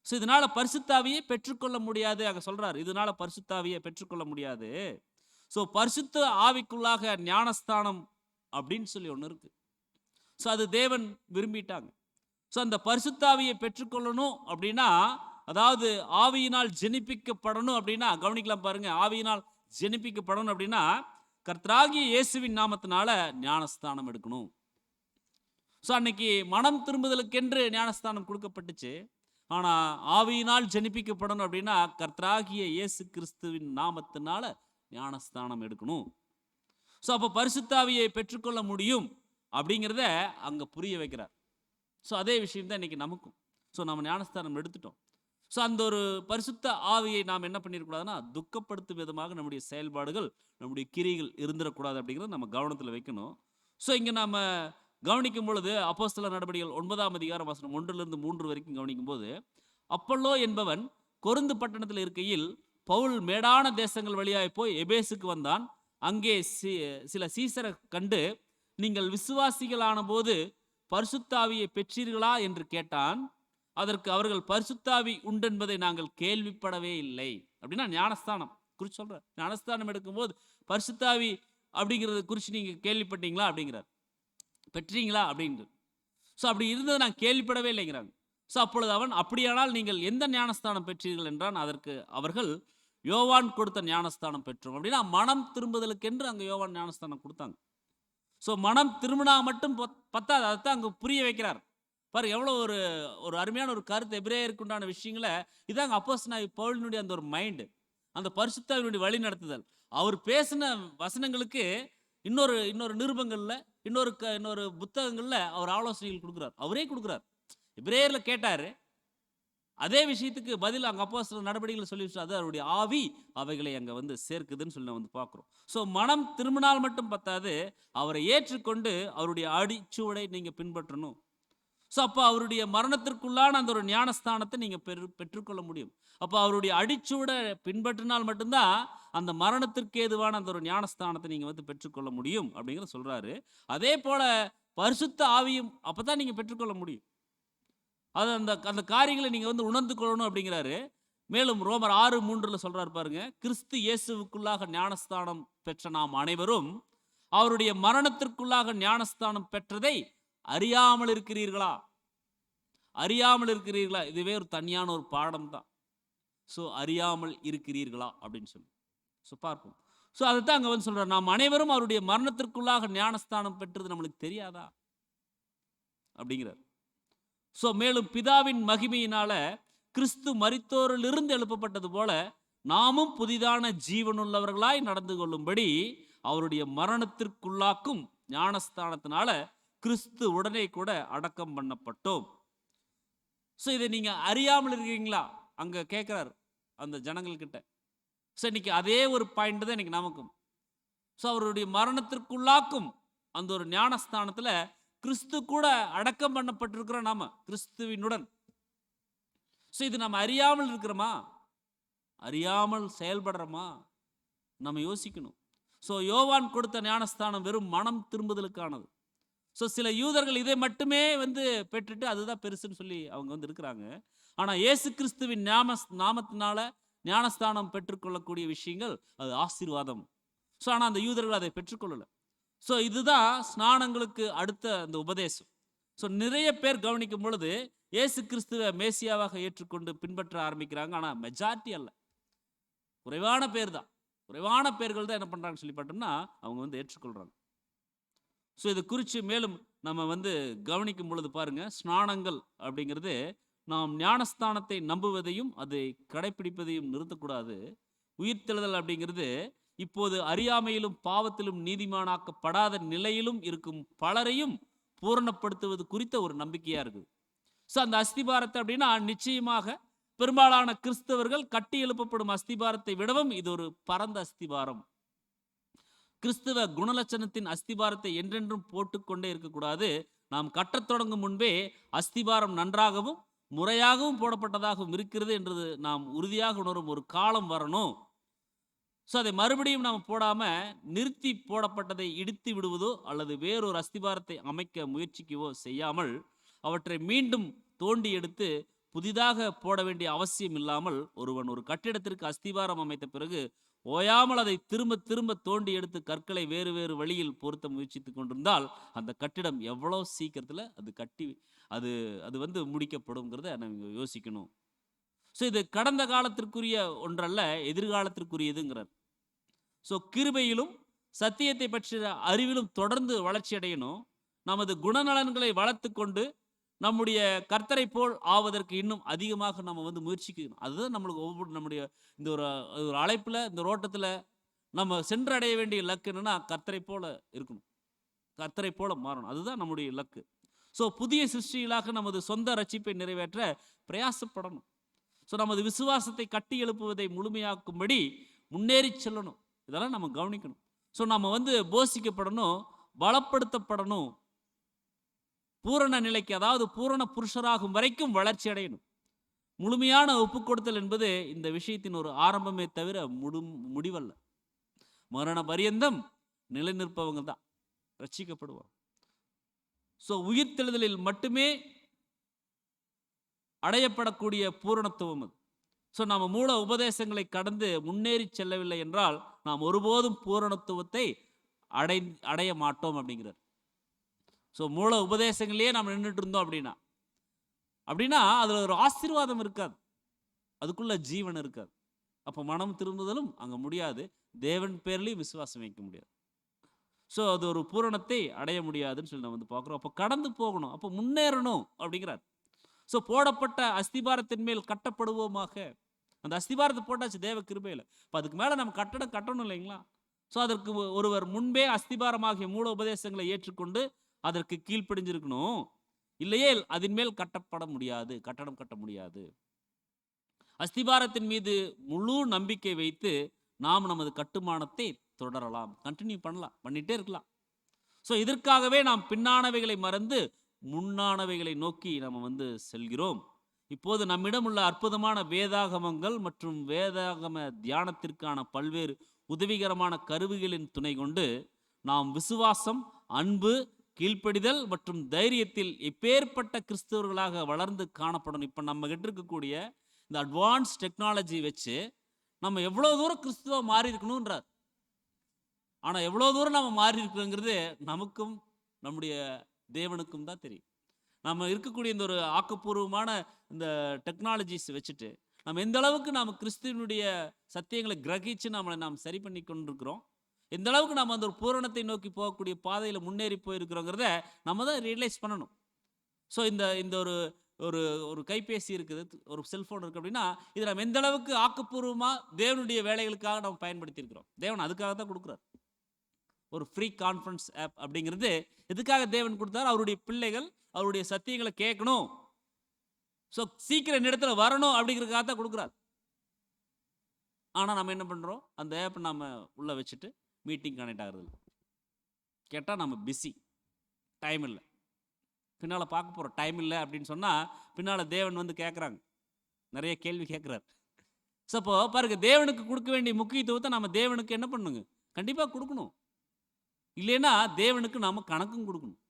ஸோ இதனால பரிசுத்தாவியை பெற்றுக்கொள்ள முடியாது. அங்கே சொல்றாரு, இதனால பரிசுத்தாவியை பெற்றுக்கொள்ள முடியாது. ஸோ பரிசுத்த ஆவிக்குள்ளாக ஞானஸ்தானம் அப்படின்னு சொல்லி ஒன்று இருக்கு. ஸோ அது தேவன் விரும்பிட்டாங்க. ஸோ அந்த பரிசுத்தாவியை பெற்றுக்கொள்ளணும் அப்படின்னா, அதாவது ஆவியினால் ஜெனிப்பிக்கப்படணும் அப்படின்னா, கவனிக்கலாம் பாருங்க, ஆவியினால் ஜெனிப்பிக்கப்படணும் அப்படின்னா கர்த்தராகிய இயேசுவின் நாமத்தினால ஞானஸ்தானம் எடுக்கணும். ஸோ அன்னைக்கு மனம் திரும்புதலுக்கென்று ஞானஸ்தானம் கொடுக்கப்பட்டுச்சு. ஆனால் ஆவியினால் ஜெனிப்பிக்கப்படணும் அப்படின்னா கர்த்தராகிய இயேசு கிறிஸ்துவின் நாமத்தினால ஞானஸ்தானம் எடுக்கணும். ஸோ அப்போ பரிசுத்தாவியை பெற்றுக்கொள்ள முடியும் அப்படிங்கிறத அங்கே புரிய வைக்கிறார். ஸோ அதே விஷயம் தான் இன்னைக்கு நமக்கும். ஸோ நம்ம ஞானஸ்தானம் எடுத்துட்டோம். ஸோ அந்த ஒரு பரிசுத்த ஆவியை நாம் என்ன பண்ணிடக்கூடாதுன்னா, துக்கப்படுத்தும் விதமாக நம்முடைய செயல்பாடுகள், நம்முடைய கிரியைகள் இருந்துடக்கூடாது அப்படிங்கிறத நம்ம கவனத்தில் வைக்கணும். ஸோ இங்கே நாம் கவனிக்கும் பொழுது அப்போஸ்தலர் நடபடிகள் 9ஆம் அதிகாரம் வசனம் 1லிருந்து 3 வரைக்கும் கவனிக்கும் போது, அப்பல்லோ என்பவன் கொரிந்து பட்டணத்தில் இருக்கையில் பவுல் மேடான தேசங்கள் வழியாய் போய் எபேசுக்கு வந்தான். அங்கே சில சீசரை கண்டு, நீங்கள் விசுவாசிகளான போது பரிசுத்தாவியை பெற்றீர்களா என்று கேட்டான். அதற்கு அவர்கள், பரிசுத்தாவி உண்டென்பதை நாங்கள் கேள்விப்படவே இல்லை. அப்படின்னா ஞானஸ்தானம் குறித்து சொல்ற. ஞானஸ்தானம் எடுக்கும்போது பரிசுத்தாவி அப்படிங்கிறத குறித்து நீங்கள் கேள்விப்பட்டீங்களா அப்படிங்கிறார். பெற்றீங்களா அப்படின்ட்டு. ஸோ அப்படி இருந்தது நான் கேள்விப்படவே இல்லைங்கிறாங்க. ஸோ அப்பொழுது அவன், அப்படியானால் நீங்கள் எந்த ஞானஸ்தானம் பெற்றீர்கள் என்றான். அதற்கு அவர்கள், யோவான் கொடுத்த ஞானஸ்தானம் பெற்றோம். அப்படின்னா மனம் திரும்புதலுக்கென்று அங்கே யோவான் ஞானஸ்தானம் கொடுத்தாங்க. ஸோ மனம் திரும்பினா மட்டும் பத்தாது, அதைத்தான் அங்கே புரிய வைக்கிறார். பாரு எவ்வளோ ஒரு ஒரு அருமையான ஒரு கருத்து, எபிரேயருக்கு உண்டான விஷயங்களை இதாங்க அப்போஸ்தலனாகிய பவுலினுடைய அந்த ஒரு மைண்டு, அந்த பரிசுத்தாவினுடைய வழி நடத்துதல். அவர் பேசின வசனங்களுக்கு இன்னொரு இன்னொரு நிருபங்களில், இன்னொரு புத்தகங்களில் அவர் ஆலோசனைகள் கொடுக்குறார், அவரே கொடுக்குறார். எபிரேயரில் கேட்டார், அதே விஷயத்துக்கு பதில் அங்கே அப்போஸ்தலர் நடவடிக்கைகளை சொல்லி வச்சு, அது அவருடைய ஆவி அவைகளை அங்கே சேர்க்குதுன்னு சொல்லி நம்ம பார்க்குறோம். ஸோ மனம் திரும்பினால் மட்டும் பத்தாது, அவரை ஏற்றுக்கொண்டு அவருடைய அடிச்சுவடை நீங்கள் பின்பற்றணும். ஸோ அப்போ அவருடைய மரணத்திற்குள்ளான அந்த ஒரு ஞானஸ்தானத்தை நீங்கள் பெற்றுக்கொள்ள முடியும். அப்போ அவருடைய அடிச்சுவடை பின்பற்றினால் மட்டும்தான் அந்த மரணத்திற்கு ஏதுவான அந்த ஒரு ஞானஸ்தானத்தை நீங்கள் பெற்றுக்கொள்ள முடியும் அப்படிங்கிறத சொல்கிறாரு. அதே போல் பரிசுத்த ஆவியும் அப்போ தான் நீங்கள் பெற்றுக்கொள்ள முடியும். அது அந்த அந்த காரியங்களை நீங்கள் உணர்ந்து கொள்ளணும் அப்படிங்கிறாரு. மேலும் ரோமர் 6:3 சொல்றாரு பாருங்க, கிறிஸ்து இயேசுவுக்குள்ளாக ஞானஸ்தானம் பெற்ற நாம் அனைவரும் அவருடைய மரணத்திற்குள்ளாக ஞானஸ்தானம் பெற்றதை அறியாமல் இருக்கிறீர்களா? அறியாமல் இருக்கிறீர்களா? இதுவே ஒரு தனியான ஒரு பாடம் தான். ஸோ அறியாமல் இருக்கிறீர்களா அப்படின்னு சொல்லி பார்ப்போம். ஸோ அதுதான் அங்கே சொல்றாரு, நாம் அனைவரும் அவருடைய மரணத்திற்குள்ளாக ஞானஸ்தானம் பெற்றது நம்மளுக்கு தெரியாதா அப்படிங்கிறார். ஸோ மேலும் பிதாவின் மகிமையினால கிறிஸ்து மரித்தோரிலிருந்து எழுப்பப்பட்டது போல நாமும் புதிதான ஜீவனுள்ளவர்களாய் நடந்து கொள்ளும்படி அவருடைய மரணத்திற்குள்ளாக்கும் ஞானஸ்தானத்தினால கிறிஸ்து உடனே கூட அடக்கம் பண்ணப்பட்டோம். ஸோ இதை நீங்க அறியாமல் இருக்கீங்களா அங்க கேட்கிறார் அந்த ஜனங்கள்கிட்ட. ஸோ இன்னைக்கு அதே ஒரு பாயிண்ட் தான் இன்னைக்கு நமக்கும். ஸோ அவருடைய மரணத்திற்குள்ளாக்கும் அந்த ஒரு ஞானஸ்தானத்தில் கிறிஸ்து கூட அடக்கம் பண்ணப்பட்டிருக்கிறோம் நாம கிறிஸ்துவினுடன். ஸோ இது நம்ம அறியாமல் இருக்கிறோமா, அறியாமல் செயல்படுறோமா, நம்ம யோசிக்கணும். ஸோ யோவான் கொடுத்த ஞானஸ்தானம் வெறும் மனம் திரும்புதலுக்கானது. ஸோ சில யூதர்கள் இதை மட்டுமே பெற்றுட்டு அதுதான் பெருசுன்னு சொல்லி அவங்க இருக்கிறாங்க. ஆனால் இயேசு கிறிஸ்துவின் நாமத்தினால ஞானஸ்தானம் பெற்றுக்கொள்ளக்கூடிய விஷயங்கள் அது ஆசீர்வாதம். ஸோ ஆனால் அந்த யூதர்கள் அதை பெற்றுக்கொள்ளலை. ஸோ இதுதான் ஸ்நானங்களுக்கு அடுத்த அந்த உபதேசம். ஸோ நிறைய பேர் கவனிக்கும் பொழுது இயேசு கிறிஸ்துவை மேசியாவாக ஏற்றுக்கொண்டு பின்பற்ற ஆரம்பிக்கிறாங்க. ஆனால் மெஜாரிட்டி அல்ல, குறைவான பேர் தான், குறைவான பேர்கள் தான் என்ன பண்ணுறாங்கன்னு சொல்லி பார்த்தோம்னா அவங்க ஏற்றுக்கொள்கிறாங்க. ஸோ இது குறித்து மேலும் நம்ம கவனிக்கும் பொழுது பாருங்க, ஸ்நானங்கள் அப்படிங்கிறது நாம் ஞானஸ்தானத்தை நம்புவதையும் அதை கடைப்பிடிப்பதையும் நிறுத்தக்கூடாது. உயிர்த்தெழுதல் அப்படிங்கிறது இப்போது அறியாமையிலும் பாவத்திலும் நீதிமானாக்கப்படாத நிலையிலும் இருக்கும் பலரையும் பூரணப்படுத்துவது குறித்த ஒரு நம்பிக்கையா இருக்குது. ஸோ அந்த அஸ்திபாரத்தை அப்படின்னா நிச்சயமாக பெரும்பாலான கிறிஸ்தவர்கள் கட்டி எழுப்பப்படும் அஸ்திபாரத்தை விடவும் இது ஒரு பரந்த அஸ்திபாரம். கிறிஸ்தவ குணலட்சணத்தின் அஸ்திபாரத்தை என்றென்றும் போட்டுக்கொண்டே இருக்கக்கூடாது. நாம் கட்டத் தொடங்கும் முன்பே அஸ்திபாரம் நன்றாகவும் முறையாகவும் போடப்பட்டதாகவும் இருக்கிறது என்றது நாம் உறுதியாக உணரும் ஒரு காலம் வரணும். ஸோ அதை மறுபடியும் நாம் போடாமல் நிறுத்தி போடப்பட்டதை இடித்து விடுவதோ அல்லது வேறொரு அஸ்திபாரத்தை அமைக்க முயற்சிக்கவோ செய்யாமல் அவற்றை மீண்டும் தோண்டி எடுத்து புதிதாக போட வேண்டிய அவசியம் இல்லாமல் ஒருவன் ஒரு கட்டிடத்திற்கு அஸ்திபாரம் அமைத்த பிறகு ஓயாமல் அதை திரும்ப திரும்ப தோண்டி எடுத்து கற்களை வேறு வேறு வழியில் பொருத்த முயற்சித்து கொண்டிருந்தால் அந்த கட்டிடம் எவ்வளோ சீக்கிரத்தில் அது முடிக்கப்படுங்கிறத நம்ம யோசிக்கணும். ஸோ இது கடந்த காலத்திற்குரிய ஒன்றல்ல, எதிர்காலத்திற்குரியதுங்கிறார். ஸோ கிருபையிலும் சத்தியத்தை பற்றிய அறிவிலும் தொடர்ந்து வளர்ச்சி அடையணும். நமது குணநலன்களை வளர்த்து கொண்டு நம்முடைய கர்த்தரை போல் ஆவதற்கு இன்னும் அதிகமாக நம்ம முயற்சிக்கணும். அதுதான் நம்மளுக்கு நம்முடைய இந்த ஒரு அழைப்பில், இந்த ரோட்டத்தில் நம்ம சென்றடைய வேண்டிய இலக்கு என்னன்னா கர்த்தரை போல இருக்கணும், கர்த்தரை போல மாறணும். அதுதான் நம்முடைய இலக்கு. ஸோ புதிய சிருஷ்டிகளாக நமது சொந்த ரட்சிப்பை நிறைவேற்ற பிரயாசப்படணும். ஸோ நமது விசுவாசத்தை கட்டி எழுப்புவதை முழுமையாக்கும்படி முன்னேறி செல்லணும். இதெல்லாம் நம்ம கவனிக்கணும். ஸோ நம்ம போஷிக்கப்படணும், பலப்படுத்தப்படணும், பூரண நிலைக்கு, அதாவது பூரண புருஷராகும் வரைக்கும் வளர்ச்சி அடையணும். முழுமையான ஒப்பு கொடுத்தல் என்பது இந்த விஷயத்தின் ஒரு ஆரம்பமே தவிர முடிவல்ல. மரண பரியந்தம் நிலை நிற்பவங்க தான் ரட்சிக்கப்படுவாங்க. ஸோ உயிர்த்தெழுதலில் மட்டுமே அடையப்படக்கூடிய பூரணத்துவம் அது. ஸோ நாம் மூல உபதேசங்களை கடந்து முன்னேறி செல்லவில்லை என்றால் நாம் ஒருபோதும் பூரணத்துவத்தை அடைய மாட்டோம் அப்படிங்கிறார். ஸோ மூல உபதேசங்களையே நம்ம நின்றுட்டு இருந்தோம் அப்படின்னா அதில் ஒரு ஆசீர்வாதம் இருக்காது, அதுக்குள்ள ஜீவன் இருக்காது. அப்போ மனம் திரும்புதலும் அங்கே முடியாது, தேவன் பேர்லையும் விசுவாசம் வைக்க முடியாது. ஸோ அது ஒரு பூரணத்தை அடைய முடியாதுன்னு சொல்லி நம்ம வந்து பார்க்குறோம். அப்போ கடந்து போகணும், அப்போ முன்னேறணும் அப்படிங்கிறார். ஸோ போடப்பட்ட அஸ்திபாரத்தின் மேல் கட்டப்படுவோமாக. அந்த அஸ்திபாரத்தை போட்டாச்சு தேவ கிருபையில். இப்போ அதுக்கு மேலே நம்ம கட்டணும் இல்லைங்களா? ஸோ அதற்கு ஒருவர் முன்பே அஸ்திபாரமாகிய மூல உபதேசங்களை ஏற்றுக்கொண்டு அதற்கு கீழ்ப்படிஞ்சிருக்கணும். இல்லையே அதன் மேல் கட்டடம் கட்ட முடியாது. அஸ்திபாரத்தின் மீது முழு நம்பிக்கை வைத்து நாம் நமது கட்டுமானத்தை தொடரலாம், கண்டினியூ பண்ணிட்டே இருக்கலாம். ஸோ இதற்காகவே நாம் பின்னானவைகளை மறந்து முன்னானவைகளை நோக்கி நம்ம வந்து செல்கிறோம். இப்போது நம்மிடம் உள்ள அற்புதமான வேதாகமங்கள் மற்றும் வேதாகம தியானத்திற்கான பல்வேறு உதவிகரமான கருவிகளின் துணை கொண்டு நாம் விசுவாசம், அன்பு, கீழ்ப்படிதல் மற்றும் தைரியத்தில் எப்பேற்பட்ட கிறிஸ்தவர்களாக வளர்ந்து காணப்படணும். இப்போ நம்ம கிட்ட இருக்கக்கூடிய இந்த அட்வான்ஸ் டெக்னாலஜி வச்சு நம்ம எவ்வளோ தூரம் கிறிஸ்துவ மாறி இருக்கணும்ன்றார். ஆனால் எவ்வளோ தூரம் நம்ம மாறி இருக்கிறோங்கிறது நமக்கும் நம்முடைய தேவனுக்கும் தான் தெரியும். நம்ம இருக்கக்கூடிய இந்த ஒரு ஆக்கப்பூர்வமான இந்த டெக்னாலஜிஸ் வச்சுட்டு நம்ம எந்த அளவுக்கு நாம் கிறிஸ்துவனுடைய சத்தியங்களை கிரகிச்சு நாம் சரி பண்ணி கொண்டிருக்கிறோம், எந்த அளவுக்கு நம்ம அந்த ஒரு பூரணத்தை நோக்கி போகக்கூடிய பாதையில் முன்னேறி போயிருக்கிறோங்கிறத நம்ம தான் ரியலைஸ் பண்ணணும். ஸோ இந்த ஒரு ஒரு ஒரு கைபேசி இருக்குது, ஒரு செல்ஃபோன் இருக்குது அப்படின்னா இதை நம்ம எந்த அளவுக்கு ஆக்கப்பூர்வமாக தேவனுடைய வேலைகளுக்காக நம்ம பயன்படுத்தியிருக்கிறோம். தேவன் அதுக்காக தான் கொடுக்குறார். ஒரு ஃப்ரீ கான்ஃபரன்ஸ் ஆப் அப்படிங்கிறது எதுக்காக தேவன் கொடுத்தார்? அவருடைய பிள்ளைகள் அவருடைய சத்தியங்களை கேட்கணும், ஸோ சீக்கிரம் இந்த இடத்துல வரணும் அப்படிங்கிறதுக்காக தான் கொடுக்குறார். ஆனால் நம்ம என்ன பண்ணுறோம்? அந்த ஆப் நம்ம உள்ளே வச்சுட்டு மீட்டிங் கனெக்ட் ஆகிறது கேட்டால் நம்ம பிஸி, டைம் இல்லை, பின்னால் பார்க்க போகிறோம், டைம் இல்லை அப்படின்னு சொன்னால் பின்னால் தேவன் வந்து கேட்குறாங்க, நிறைய கேள்வி கேட்குறாரு. ஸோ அப்போ பாருங்கள், தேவனுக்கு கொடுக்க வேண்டிய முக்கியத்துவத்தை நம்ம தேவனுக்கு என்ன பண்ணுங்க, கண்டிப்பாக கொடுக்கணும். இல்லைன்னா தேவனுக்கு நாம் கணக்கும் கொடுக்கணும்,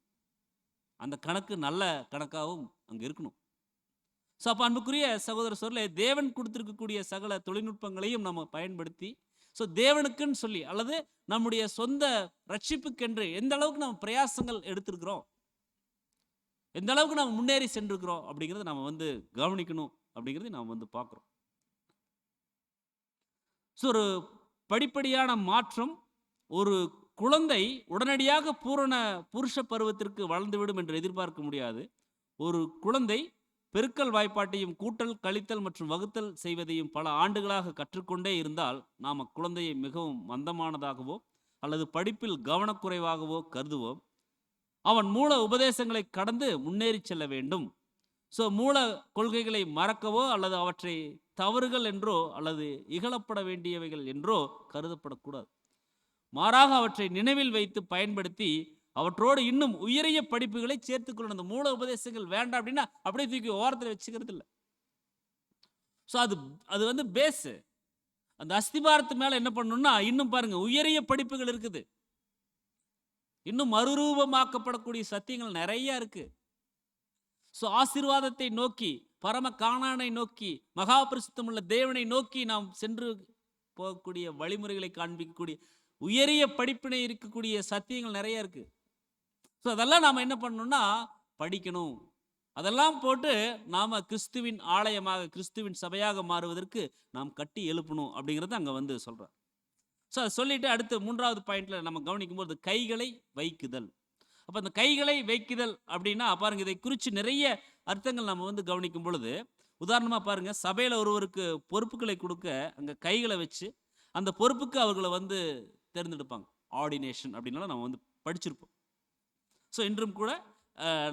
அந்த கணக்கு நல்ல கணக்காகவும் அங்கே இருக்கணும். ஸோ அப்போ அன்புக்குரிய சகோதர சொல்ல, தேவன் கொடுத்துருக்கக்கூடிய சகல தொழில்நுட்பங்களையும் நம்ம பயன்படுத்தி ஸோ தேவனுக்குன்னு சொல்லி அல்லது நம்முடைய சொந்த ரட்சிப்புக்கென்று எந்த அளவுக்கு நம்ம பிரயாசங்கள் எடுத்திருக்கிறோம், எந்த அளவுக்கு நம்ம முன்னேறி சென்றிருக்கிறோம் அப்படிங்கிறத நம்ம வந்து கவனிக்கணும் அப்படிங்கிறத நாம் வந்து பார்க்குறோம். ஸோ ஒரு படிப்படியான மாற்றம். ஒரு குழந்தை உடனடியாக பூரண புருஷ பருவத்திற்கு வளர்ந்துவிடும் என்று எதிர்பார்க்க முடியாது. ஒரு குழந்தை பெருக்கல் வாய்ப்பாட்டையும் கூட்டல், கழித்தல் மற்றும் வகுத்தல் செய்வதையும் பல ஆண்டுகளாக கற்றுக்கொண்டே இருந்தால் நாம் குழந்தையை மிகவும் மந்தமானதாகவோ அல்லது படிப்பில் கவனக்குறைவாகவோ கருதுவோம். அவன் மூல உபதேசங்களை கடந்து முன்னேறி செல்ல வேண்டும். ஸோ மூல கொள்கைகளை மறக்கவோ அல்லது அவற்றை தவறுகள் என்றோ அல்லது இகழப்பட வேண்டியவைகள் என்றோ கருதப்படக்கூடாது. மாறாக அவற்றை நினைவில் வைத்து பயன்படுத்தி அவற்றோடு இன்னும் உயரிய படிப்புகளை சேர்த்துக்கொள்ளணும். அந்த மூல உபதேசங்கள் வேண்டாம் அப்படின்னா அப்படியே தூக்கி ஓரத்தில் வச்சுக்கிறது இல்லை. ஸோ அது வந்து பேஸு. அந்த அஸ்திபாரத்து மேலே என்ன பண்ணணும்னா இன்னும் பாருங்க, உயரிய படிப்புகள் இருக்குது, இன்னும் மறுரூபமாக்கப்படக்கூடிய சத்தியங்கள் நிறைய இருக்கு. ஸோ ஆசீர்வாதத்தை நோக்கி, பரம கானானை நோக்கி, மகா பரிசுத்தம் உள்ள தேவனை நோக்கி நாம் சென்று போகக்கூடிய வழிமுறைகளை காண்பிக்கக்கூடிய உயரிய படிப்பினை இருக்கக்கூடிய சத்தியங்கள் நிறைய இருக்கு. ஸோ அதெல்லாம் நாம் என்ன பண்ணணும்னா படிக்கணும். அதெல்லாம் போட்டு நாம் கிறிஸ்துவின் ஆலயமாக, கிறிஸ்துவின் சபையாக மாறுவதற்கு நாம் கட்டி எழுப்பணும் அப்படிங்கிறத அங்கே வந்து சொல்கிறார். ஸோ அதை சொல்லிட்டு அடுத்து 3வது பாயிண்ட்ல நம்ம கவனிக்கும்போது கைகளை வைக்குதல். அப்போ அந்த கைகளை வைக்குதல் அப்படின்னா பாருங்க, இதை குறித்து நிறைய அர்த்தங்கள் நம்ம வந்து கவனிக்கும் பொழுது, உதாரணமாக பாருங்க, சபையில் ஒருவருக்கு பொறுப்புகளை கொடுக்க அங்கே கைகளை வச்சு அந்த பொறுப்புக்கு அவர்களை வந்து தேர்ந்தெடுப்பாங்க. ஆர்டினேஷன் அப்படின்னால நம்ம வந்து படிச்சிருப்போம். ஸோ இன்றும் கூட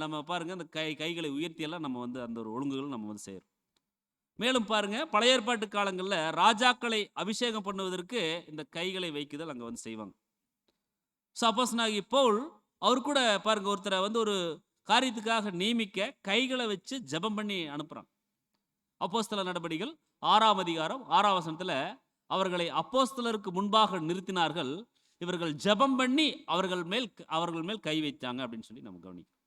நம்ம பாருங்கள், அந்த கைகளை உயர்த்தியெல்லாம் நம்ம வந்து அந்த ஒரு ஒழுங்குகள் நம்ம வந்து செய்கிறோம். மேலும் பாருங்கள், பழைய ஏற்பாட்டு காலங்களில் ராஜாக்களை அபிஷேகம் பண்ணுவதற்கு இந்த கைகளை வைக்குதல் அங்கே வந்து செய்வாங்க. ஸோ அப்போஸ்தலனாகிய பவுல் அவர் கூட பாருங்கள், ஒருத்தரை வந்து ஒரு காரியத்துக்காக நியமிக்க கைகளை வச்சு ஜெபம் பண்ணி அனுப்புகிறாங்க. அப்போஸ்தல நடபடிகள் 6ஆம் அதிகாரம் 6ஆம் வசனத்தில் அவர்களை அப்போஸ்தலருக்கு முன்பாக நிறுத்தினார்கள், இவர்கள் ஜெபம் பண்ணி அவர்கள் மேல் கை வைத்தாங்க அப்படின்னு சொல்லி நம்ம கவனிக்கிறோம்.